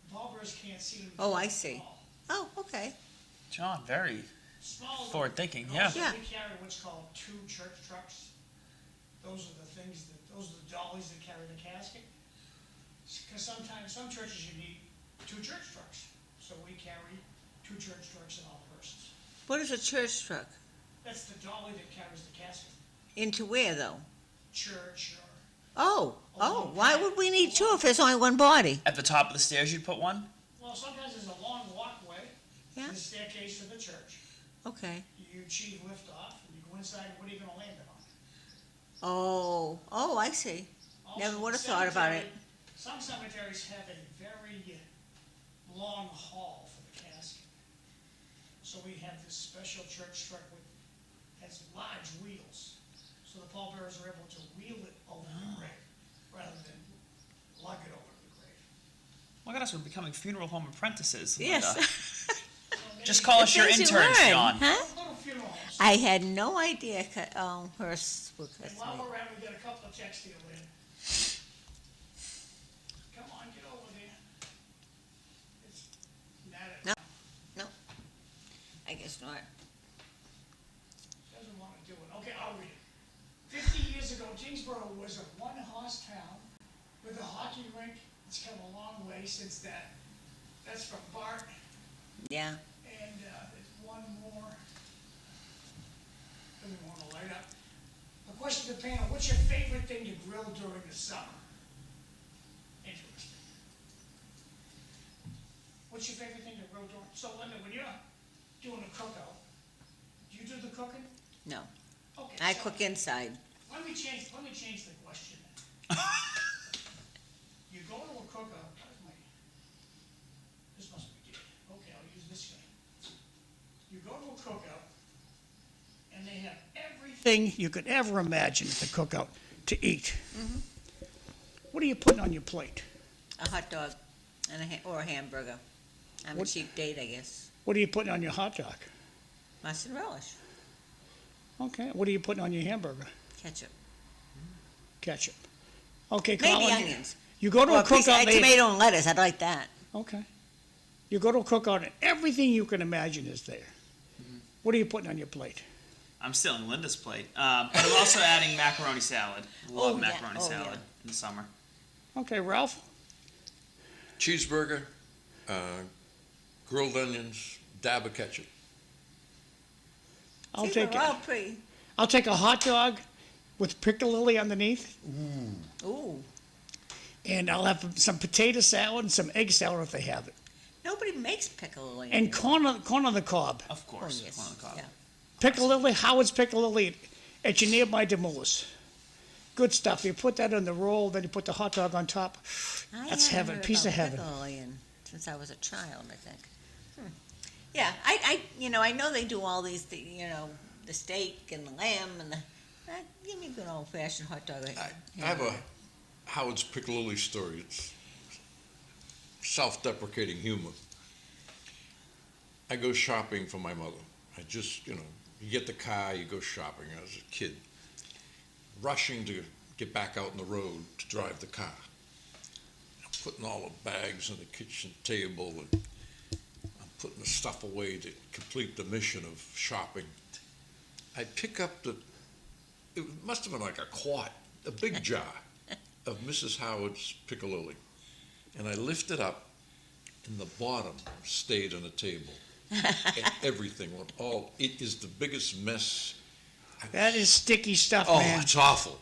the pallbearers can't see them.
Oh, I see. Oh, okay.
John, very
Small.
forward thinking,
And
yeah.
also,
Yeah.
we carry what's called 2 church trucks. Those are those are the dollies that carry the casket. Because sometimes, some churches you need 2 church trucks. So we carry 2 church trucks and all the hearses.
What is a church truck?
That's the dolly that carries the casket.
Into where, though?
Church or,
Why would we need two if there's only one body?
At the top of the stairs, you'd put one?
well, sometimes there's a long walkway.
Yeah.
The staircase to the church.
Okay.
You achieve lift off, and you go inside, and what are you gonna land it on?
Oh, I see. Never
Also,
would have
the
thought about it.
cemetery- Some cemeteries have a very long hall for the casket. So we have this special church truck has large wheels. So the pallbearers are able to wheel it over the grave, rather than lug it over the grave.
Look at us, we're becoming funeral home apprentices.
Yes.
Linda.
So
Just
maybe-
call us your
Things you
interns,
learn,
John.
Huh?
Little funeral homes.
I had no idea hearse were
And
custom
while
made.
we're at it, we got a couple of texts here, Lynn. Come on, get over there. It's not,
No. I guess not.
doesn't want to do it. Okay, I'll read it. 50 years ago, Tyngsborough was a one-horse town with a hockey rink. It's come a long way since then. That's from Bart.
Yeah.
And there's one more. Doesn't want to light up. A question to the panel: what's your favorite thing to grill during the summer? Interesting. What's your favorite thing to grill during? So, Linda, when you're doing a cookout, do you do the cooking?
No.
Okay.
I
so
cook inside.
Let me change the question. You go to a cookout. This must be good. Okay, I'll use this guy. You go to a cookout, and they have everything you could ever imagine at the cookout to eat.
Mm-hmm.
What are you putting on your plate?
A hot dog and or a hamburger. I'm
What-
a cheap date, I guess.
What are you putting on your hot dog?
Mustard relish.
Okay. What are you putting on your hamburger?
Ketchup.
Ketchup. Okay,
Maybe
Colin.
onions.
You go to
Or
a cookout. and they-
tomato and lettuce. I'd like that.
Okay. You go to a cookout, and everything you can imagine is there. What are you putting on your plate?
I'm stealing Linda's plate. But I'm also adding macaroni salad. Love
Oh, yeah.
macaroni
Oh,
salad
yeah.
in the summer.
Okay, Ralph.
Cheeseburger, grilled onions, dab of ketchup.
I'll
See,
take
we're all
it.
pretty.
I'll take a hot dog with piccalilli underneath,
Ooh.
and I'll have some potato salad and some egg salad if they have it.
Nobody makes piccalilli.
And corn on the cob.
Of course.
Oh, yes.
Corn on the cob.
Yeah.
Piccalilli, Howard's piccalilli at your nearby Demoulas. Good stuff. You put that on the roll, then you put the hot dog on top. That's
haven't
heaven,
heard
piece of
about
heaven.
piccalilli since I was a child, I think. Yeah, I know they do all these, the steak and the lamb and give me a good old fashioned hot dog.
I have a Howard's Piccalilli story. It's self-deprecating humor. I go shopping for my mother. I just, you get the car, you go shopping. I was a kid, rushing to get back out on the road to drive the car. I'm putting all the bags on the kitchen table, and I'm putting the stuff away to complete the mission of shopping. I pick up it must have been like a quart, a big jar of Mrs. Howard's Piccalilli. And I lift it up, and the bottom stayed on the table. And everything went it is the biggest mess.
That is sticky stuff,
Oh,
man.
it's awful.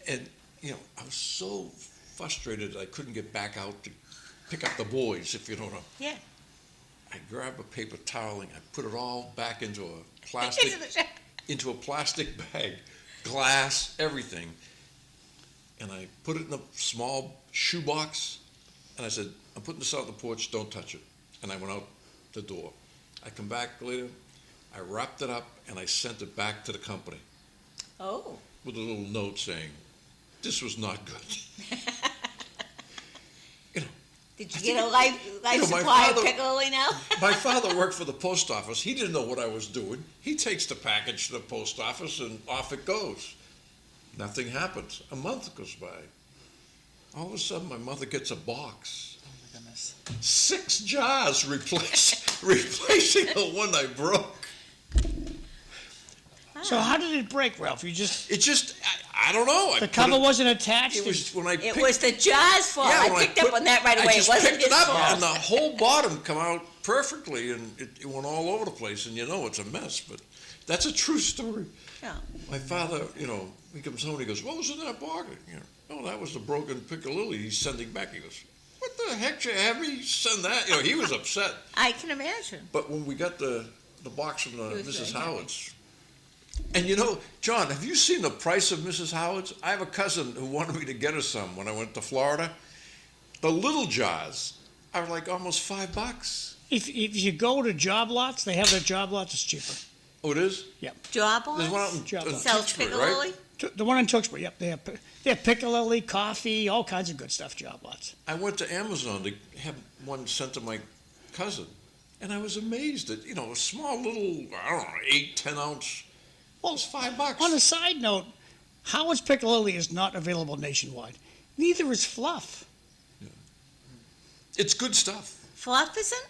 And, I was so frustrated I couldn't get back out to pick up the boys, if you don't know.
Yeah.
I grab a paper towel and I put it all back into a plastic bag, glass, everything. And I put it in a small shoebox, and I said, I'm putting this out on the porch, don't touch it. And I went out the door. I come back later, I wrapped it up, and I sent it back to the company
Oh.
with a little note saying, this was not good.
Did you get a life
my
supply of
father-
piccalilli now?
My father worked for the post office. He didn't know what I was doing. He takes the package to the post office, and off it goes. Nothing happens. A month goes by. All of a sudden, my mother gets a box.
Oh my goodness.
6 jars replacing the one I broke.
So how did it break, Ralph? You just,
It just, I don't know.
the cover wasn't attached?
It was when I
It
picked,
was the jar's fault.
yeah,
I
when
picked up on that right away.
I
It
just
wasn't
picked
his
it up,
fault.
and the whole bottom come out perfectly, and it went all over the place, and it's a mess. But that's a true story.
Yeah.
My father, he comes home and he goes, what was in that pocket? Oh, that was the broken piccalilli he's sending back. He goes, what the heck, you have me send that? He was upset.
I can imagine.
But when we got the box from
He was
Mrs.
very happy.
Howard's, and John, have you seen the price of Mrs. Howard's? I have a cousin who wanted me to get her some when I went to Florida. The little jars are like almost $5.
If you go to job lots, they have their job lots, it's cheaper.
Oh, it is?
Job
There's one out in,
Job lot.
sells
Tewksbury,
piccalilli?
right?
The one in Tewksbury, yep, they have piccalilli, coffee, all kinds of good stuff, job lots.
I went to Amazon to have one sent to my cousin, and I was amazed at, a small little, I don't know, 8, 10 ounce. Well, it's $5.
On a side note, Howard's piccalilli is not available nationwide. Neither is fluff.
It's good stuff.
Fluff isn't?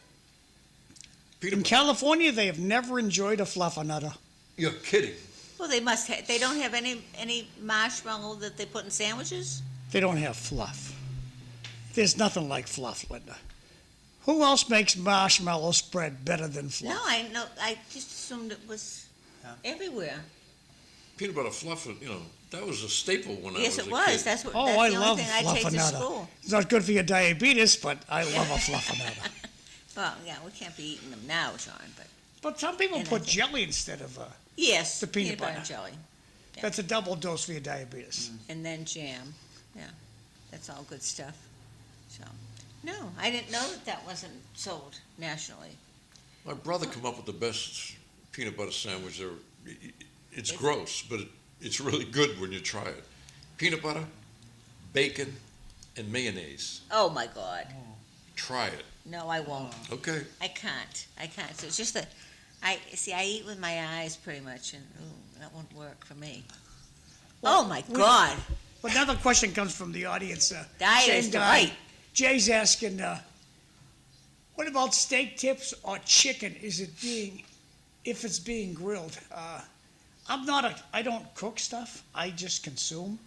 Peanut
In
butter.
California, they have never enjoyed a fluffernutter.
You're kidding.
Well, they must have. They don't have any marshmallow that they put in sandwiches?
They don't have fluff. There's nothing like fluff, Linda. Who else makes marshmallow spread better than fluff?
No, I know. I just assumed it was everywhere.
Peanut butter fluff, that was a staple when I was
Yes,
a
it
kid.
was. That's
Oh,
the
I
only
love
thing I take to
fluffernutter.
school.
It's not good for your diabetes, but I love a fluffernutter.
Well, yeah, we can't be eating them now, Sean. But
But some people
And I
put
think-
jelly instead of,
yes,
The peanut
butter
butter.
and jelly, Yeah.
that's a double dose for your diabetes.
and then jam. Yeah, that's all good stuff. So, no, I didn't know that wasn't sold nationally.
My brother come up with the best peanut butter sandwich there. It's gross, but it's really good when you try it. Peanut butter, bacon, and mayonnaise.
Oh my God!
Try it.
No, I won't.
Okay.
I can't. So it's just that I eat with my eyes pretty much, and that won't work for me.
Well,
oh my God!
But another question comes from the audience.
Diet
same
is
guy.
right.
Jay's asking, what about steak tips or chicken? If it's being grilled? I don't cook stuff. I just consume.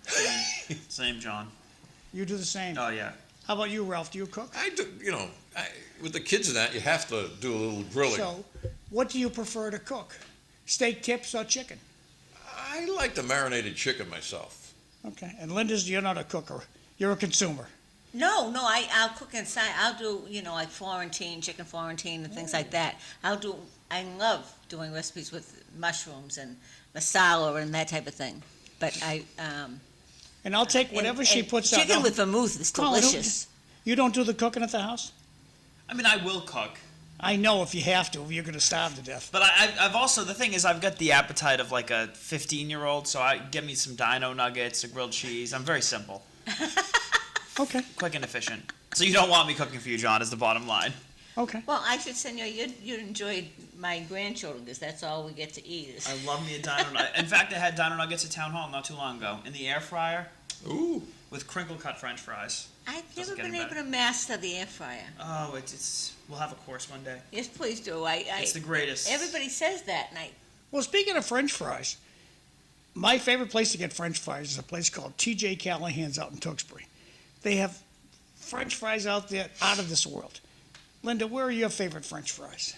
Same, John.
You do the same.
Oh yeah.
How about you, Ralph? Do you cook?
I do, with the kids and that, you have to do a little grilling.
So, what do you prefer to cook? Steak tips or chicken?
I like the marinated chicken myself.
Okay. And Linda's, you're not a cooker. You're a consumer.
No, I'll cook inside. I'll do, like chicken Florentine and things like that. I love doing recipes with mushrooms and masala and that type of thing. But
And I'll take whatever she puts out.
Chicken with vermouth is delicious.
You don't do the cooking at the house?
I mean, I will cook.
I know if you have to, you're going to starve to death.
But I've also, the thing is, I've got the appetite of like a 15-year-old, so give me some dino nuggets, a grilled cheese. I'm very simple.
Okay.
Quick and efficient. So you don't want me cooking for you, John, is the bottom line.
Okay.
Well, I should send you'd enjoy my grandchildren because that's all we get to eat.
I love me a dino nugget. In fact, I had dino nuggets at Town Hall not too long ago in the air fryer.
Ooh.
With crinkle cut French fries.
I've
Doesn't
never
get
been
any
able
better.
to master the air fryer.
Oh, we'll have a course one day.
Yes, please do.
It's the greatest.
Everybody says that, and
Well, speaking of French fries, my favorite place to get French fries is a place called T.J. Callahan's out in Tewksbury. They have French fries out there out of this world. Linda, where are your favorite French fries?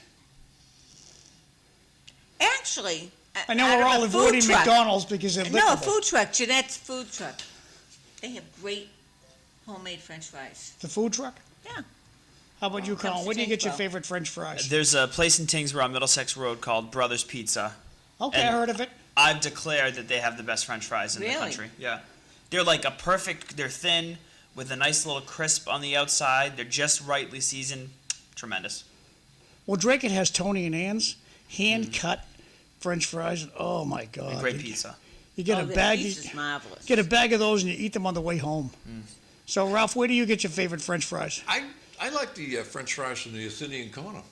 actually,
I know
out
we're
of
all
a food
avoiding
truck.
McDonald's because they're
No, a
lickable.
food truck, Jeanette's food truck. They have great homemade French fries.
The food truck?
Yeah.
How about you,
Comes
Colin?
to
Where do you get your
Tyngsborough.
favorite French fries?
There's a place in Tyngsborough on Middlesex Road called Brothers Pizza.
Okay, I
and-
heard of it.
I've declared that they have the best French fries in the
Really?
country. Yeah. They're like they're thin with a nice little crisp on the outside. They're just rightly seasoned. Tremendous.
Well, Drake it has Tony and Ann's hand-cut French fries. Oh my God!
And great pizza.
You get a
the
bag.
pizza's marvelous.
Get a bag of those and you eat them on the way home. So, Ralph, where do you get your favorite French fries?
I like the French fries from the Athenian corner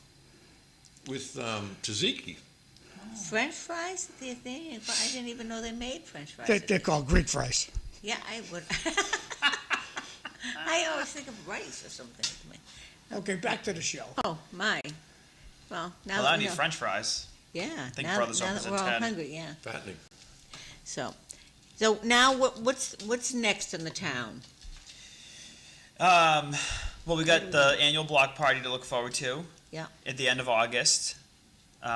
with tzatziki.
French fries? I didn't even know they made French fries.
They're called Greek fries.
Yeah, I would. I always think of rice or something.
Okay, back to the show.
Oh, my. Well, now
Well,
that
I
we
need
know.
French fries.
Yeah.
think
now,
Brothers
now
opens
that
at
we're all
10.
hungry, yeah.
Fattening.
So now what's next in the town?
Well, we got the annual block party to look forward to.
Yeah.
At the end of August.
Oh,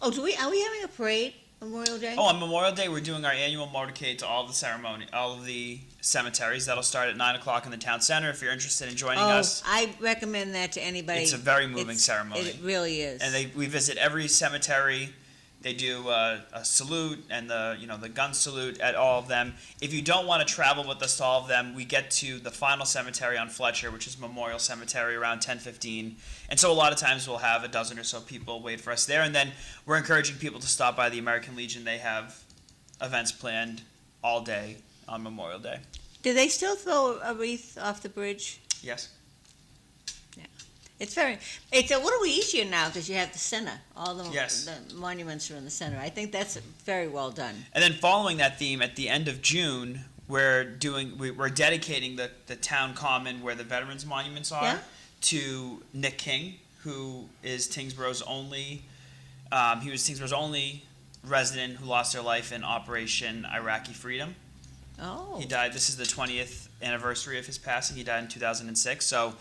are we having a parade Memorial Day?
On Memorial Day, we're doing our annual motorcade to all of the cemeteries. That'll start at 9:00 in the town center. If you're interested in joining us,
I recommend that to anybody.
it's a very moving ceremony.
It really is.
And we visit every cemetery. They do a salute and the gun salute at all of them. If you don't want to travel with us to all of them, we get to the final cemetery on Fletcher, which is Memorial Cemetery, around 10:15. And so a lot of times we'll have a dozen or so people wait for us there. And then we're encouraging people to stop by the American Legion. They have events planned all day on Memorial Day.
Do they still throw a wreath off the bridge?
Yes.
It's a little easier now because you have the center. All the
Yes.
the monuments are in the center. I think that's very well done.
And then following that theme, at the end of June, we're dedicating the town common where the veterans monuments are
Yeah.
to Nick King, who is Tyngsborough's only resident who lost their life in Operation Iraqi Freedom.
Oh.
He died. This is the 20th anniversary of his passing. He died in 2006. So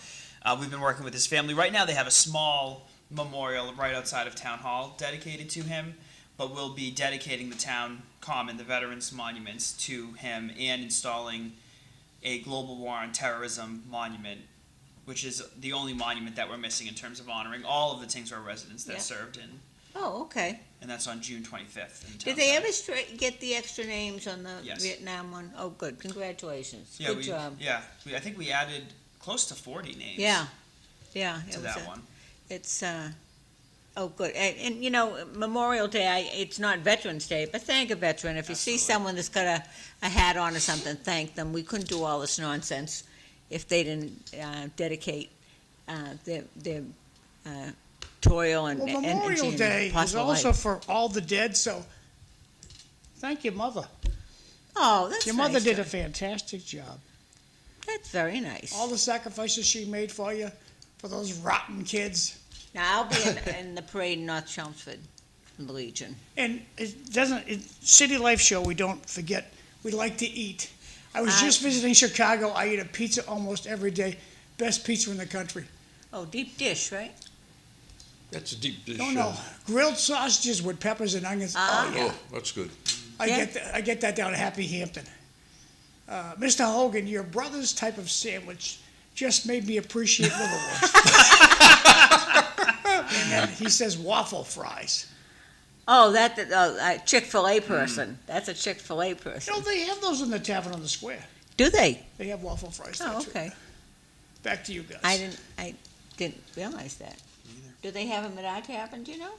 we've been working with his family. Right now, they have a small memorial right outside of Town Hall dedicated to him, but we'll be dedicating the town common, the veterans monuments, to him and installing a global war on terrorism monument, which is the only monument that we're missing in terms of honoring all of the Tyngsborough residents that
Yeah.
served in.
Oh, okay.
And that's on June 25th. In
Did
town
they
center.
ever get the extra names on the
Yes.
Vietnam one? Oh, good. Congratulations.
Yeah,
Good job.
I think we added close to 40 names.
Yeah. Yeah.
To that one.
It's oh, good. And Memorial Day, it's not Veterans Day, but thank a veteran. If you see
Absolutely.
someone that's got a hat on or something, thank them. We couldn't do all this nonsense if they didn't dedicate their toil and
Well,
energy
Memorial
and
Day is
possible
also
life.
for all the dead, so thank your mother.
Oh, that's
Your mother
nice,
did a
John.
fantastic job.
That's very nice.
All the sacrifices she made for you, for those rotten kids.
Now, I'll be in the parade in North Chelmsford, in the Legion.
And City Life Show, we don't forget, we like to eat. I was just visiting Chicago. I eat a pizza almost every day. Best pizza in the country.
Oh, deep dish, right?
That's a deep dish.
No. Grilled sausages with peppers and onions.
Ah.
Oh, yeah.
Oh, that's good.
I
Yeah.
get that down at Happy Hampton. Mr. Hogan, your brother's type of sandwich just made me appreciate liverwurst. And then he says waffle fries.
Oh, Chick-fil-A person. That's a Chick-fil-A person.
You know, they have those in the Tavern on the Square.
Do they?
They have waffle fries there,
Oh,
too.
okay.
Back to you guys.
I didn't realize that. Do they have them at our tavern, do you know?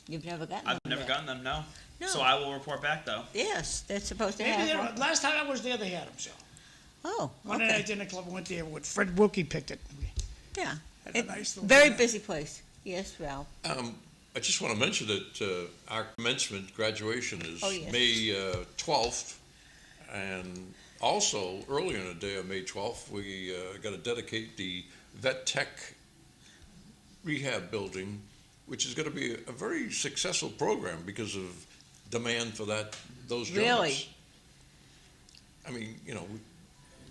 You've never gotten them
I've never
yet.
gotten them, no.
No.
So I will report back, though.
Yes, they're supposed to
Maybe
have
they
one.
don't. Last time I was there, they had them, so.
Oh,
Monday
okay.
Night Dinner Club, I went there with Fred Wilkie picked it.
Yeah.
Had a nice little
Very
dinner.
busy place. Yes, Ralph.
I just want to mention that our commencement graduation is
Oh, yes.
May 12th, and also earlier in the day on May 12th, we got to dedicate the Vet Tech Rehab Building, which is going to be a very successful program because of demand for those jobs.
Really?
I mean, you know,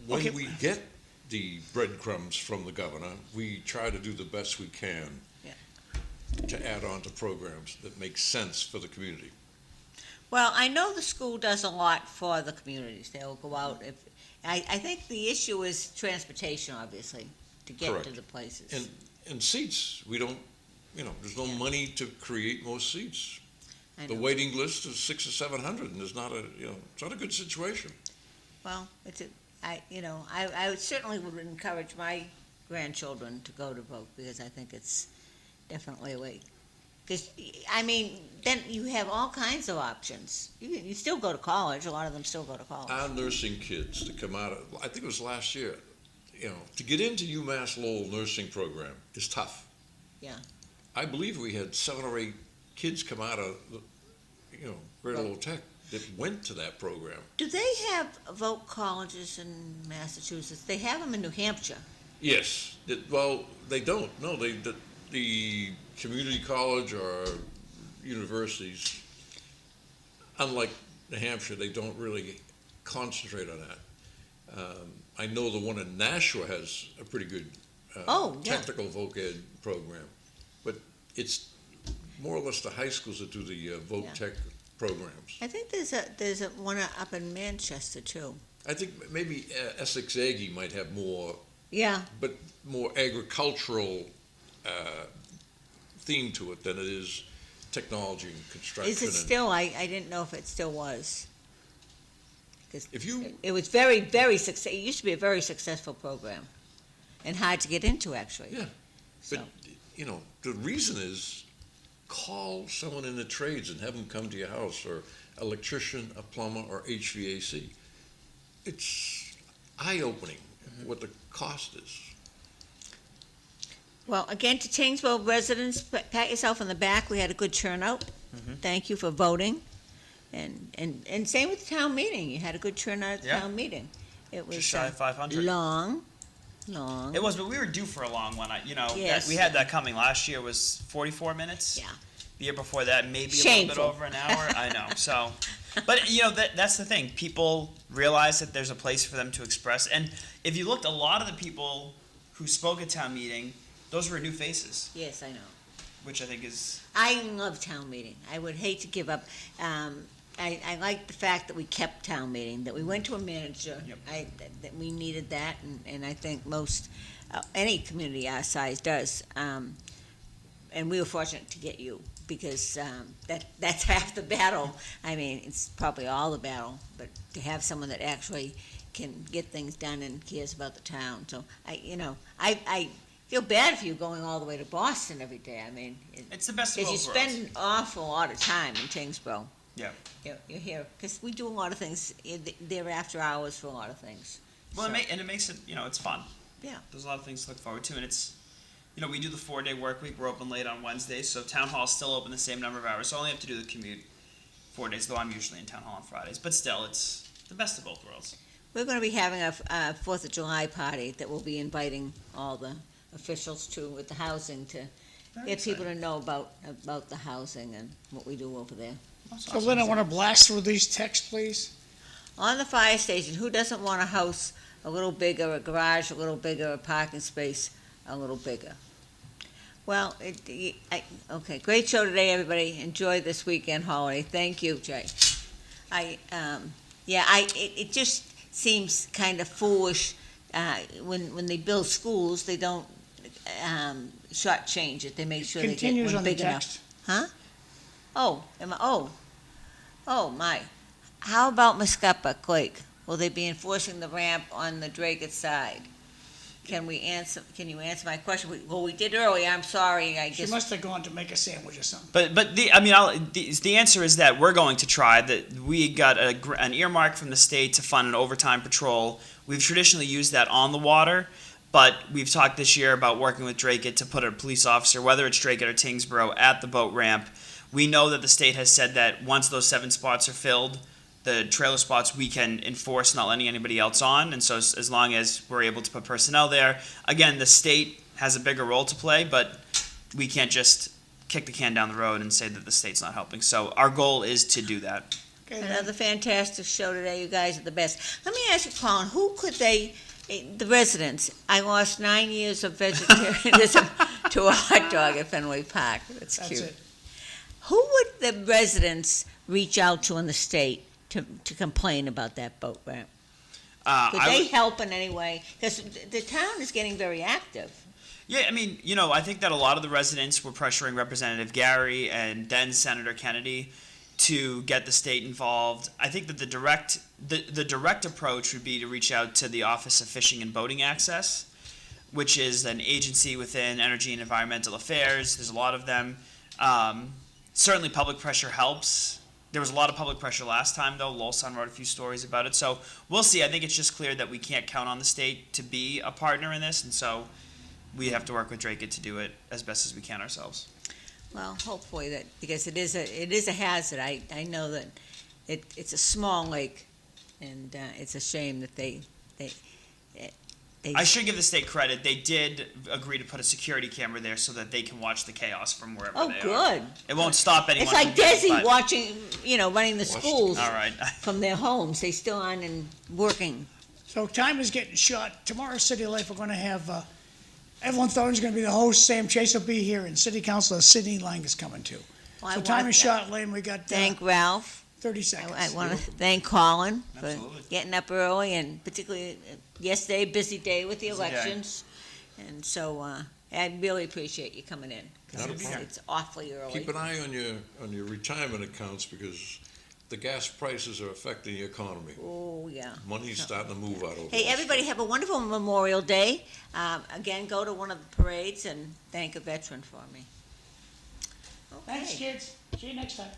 when
Okay.
we get the breadcrumbs from the governor, we try to do the best we can to add on to programs that make sense for the community.
Well, I know the school does a lot for the communities. They'll go out I think the issue is transportation, obviously, to get
Correct.
to the places.
And seats, we don't, there's no money to create more seats.
I
The
know.
waiting list is 600 or 700, and it's not a good situation.
Well, I would certainly would encourage my grandchildren to go to vote because I think it's definitely a way. Because, I mean, then you have all kinds of options. You still go to college. A lot of them still go to college.
Our nursing kids to come out of, I think it was last year, to get into UMass Lowell nursing program is tough.
Yeah.
I believe we had 7 or 8 kids come out of, Great Lowell Tech that went to that program.
Do they have vote colleges in Massachusetts? They have them in New Hampshire.
Yes. Well, they don't. No, the community college or universities, unlike New Hampshire, they don't really concentrate on that. I know the one in Nashua has a pretty good technical voc ed program, but it's more or less the high schools that do the voc tech programs.
I think there's a one up in Manchester too.
I think maybe Essex Aggie might have more,
Yeah.
but more agricultural theme to it than it is technology and construction.
Is it still? I didn't know if it still was. Because it was very, very successful. It used to be a very successful program, and hard to get into actually.
Yeah,
So.
but the reason is call someone in the trades and have them come to your house, or electrician, a plumber, or HVAC. It's eye-opening what the cost is.
Well, again, to Tyngsborough residents, pat yourself on the back. We had a good turnout. Thank you for voting. And same with the town meeting. You had a good turnout at the town meeting. It was
Just shy of 500.
long.
It was, but we were due for a long one.
Yes.
We had that coming. Last year was 44 minutes.
Yeah.
The year before that, maybe
Shameful.
a little bit over an hour. I know. So, but that's the thing. People realize that there's a place for them to express. And if you looked, a lot of the people who spoke at town meeting, those were new faces,
Yes, I know.
which I think is.
I love town meeting. I would hate to give up. I like the fact that we kept town meeting, that we went to a manager.
Yep.
That we needed that, and I think most, any community our size does. And we were fortunate to get you, because that's half the battle. I mean, it's probably all the battle, but to have someone that actually can get things done and cares about the town. So I feel bad for you going all the way to Boston every day. I mean,
It's the best of
because
both
you
worlds.
spend an awful lot of time in Tyngsborough.
Yeah.
You're here because we do a lot of things. They're after hours for a lot of things.
Well,
So,
it makes it, it's fun.
Yeah.
There's a lot of things to look forward to, and it's, we do the 4-day work week. We're open late on Wednesdays, so town hall's still open the same number of hours. So I only have to do the commute 4 days, though I'm usually in town hall on Fridays. But still, it's the best of both worlds.
We're going to be having a 4th of July party that we'll be inviting all the officials to with the housing to
Very
get people to
exciting.
know about the housing and what we do over there.
That's
So
awesome.
Lynn, I want to blast through these texts, please.
On the fire station, who doesn't want a house a little bigger, a garage a little bigger, a parking space a little bigger? Well, okay, great show today, everybody. Enjoy this weekend holiday. Thank you, Jay. Yeah, it just seems kind of foolish, when they build schools, they don't, shortchange it, they make sure they get
Continues
one
on the
big enough.
text.
Huh? Oh, my. How about Muscatbuck Lake? Will they be enforcing the ramp on the Dragut side? Can you answer my question? Well, we did earlier, I'm sorry, I
She
just,
must have gone to make a sandwich or something.
But the answer is that we're going to try. That we got an earmark from the state to fund an overtime patrol. We've traditionally used that on the water, but we've talked this year about working with Dragut to put a police officer, whether it's Dragut or Tyngsborough, at the boat ramp. We know that the state has said that once those 7 spots are filled, the trailer spots we can enforce not letting anybody else on, and so as long as we're able to put personnel there, again, the state has a bigger role to play, but we can't just kick the can down the road and say that the state's not helping. So our goal is to do that.
Okay, then.
another fantastic show today, you guys are the best. Let me ask you, Colin, who could the residents, I lost 9 years of vegetarianism to a hot dog at Fenway Park, that's
That's
cute.
it.
Who would the residents reach out to in the state to complain about that boat ramp? Could
I
they
would-
help in any way? Because the town is getting very active.
Yeah, I mean, I think that a lot of the residents were pressuring Representative Gary and then Senator Kennedy to get the state involved. I think that the direct approach would be to reach out to the Office of Fishing and Boating Access, which is an agency within Energy and Environmental Affairs. There's a lot of them. Certainly public pressure helps. There was a lot of public pressure last time, though. Lowell wrote a few stories about it. So we'll see. I think it's just clear that we can't count on the state to be a partner in this, and so we have to work with Dragut to do it as best as we can ourselves.
Well, hopefully that, because it is a hazard. I know that it's a small lake, and it's a shame that they
I should give the state credit. They did agree to put a security camera there so that they can watch the chaos from wherever
Oh,
they are.
good.
It won't stop anyone.
It's like
from getting
Desi
fired.
watching, running the schools
All right.
from their homes. They still aren't working.
So time is getting short. Tomorrow, City Life, we're going to have, Evelyn Thornton's going to be the host. Sam Chase will be here, and City Councilor Sidney Lang is coming too.
Well,
So
I
time
want
is
to
short, Lane. We got
Thank Ralph.
30 seconds.
I want to thank Colin for
Absolutely.
getting up early, and particularly yesterday, busy day with the
Busy day.
elections. And so I really appreciate you coming in,
Not a
because
problem.
it's awfully early.
Keep an eye on your retirement accounts because the gas prices are affecting the economy.
Oh, yeah.
Money's starting to move out of
Hey, everybody have a wonderful Memorial Day. Again, go to one of the parades and thank a veteran for me.
Thanks,
Okay.
kids. See you next time.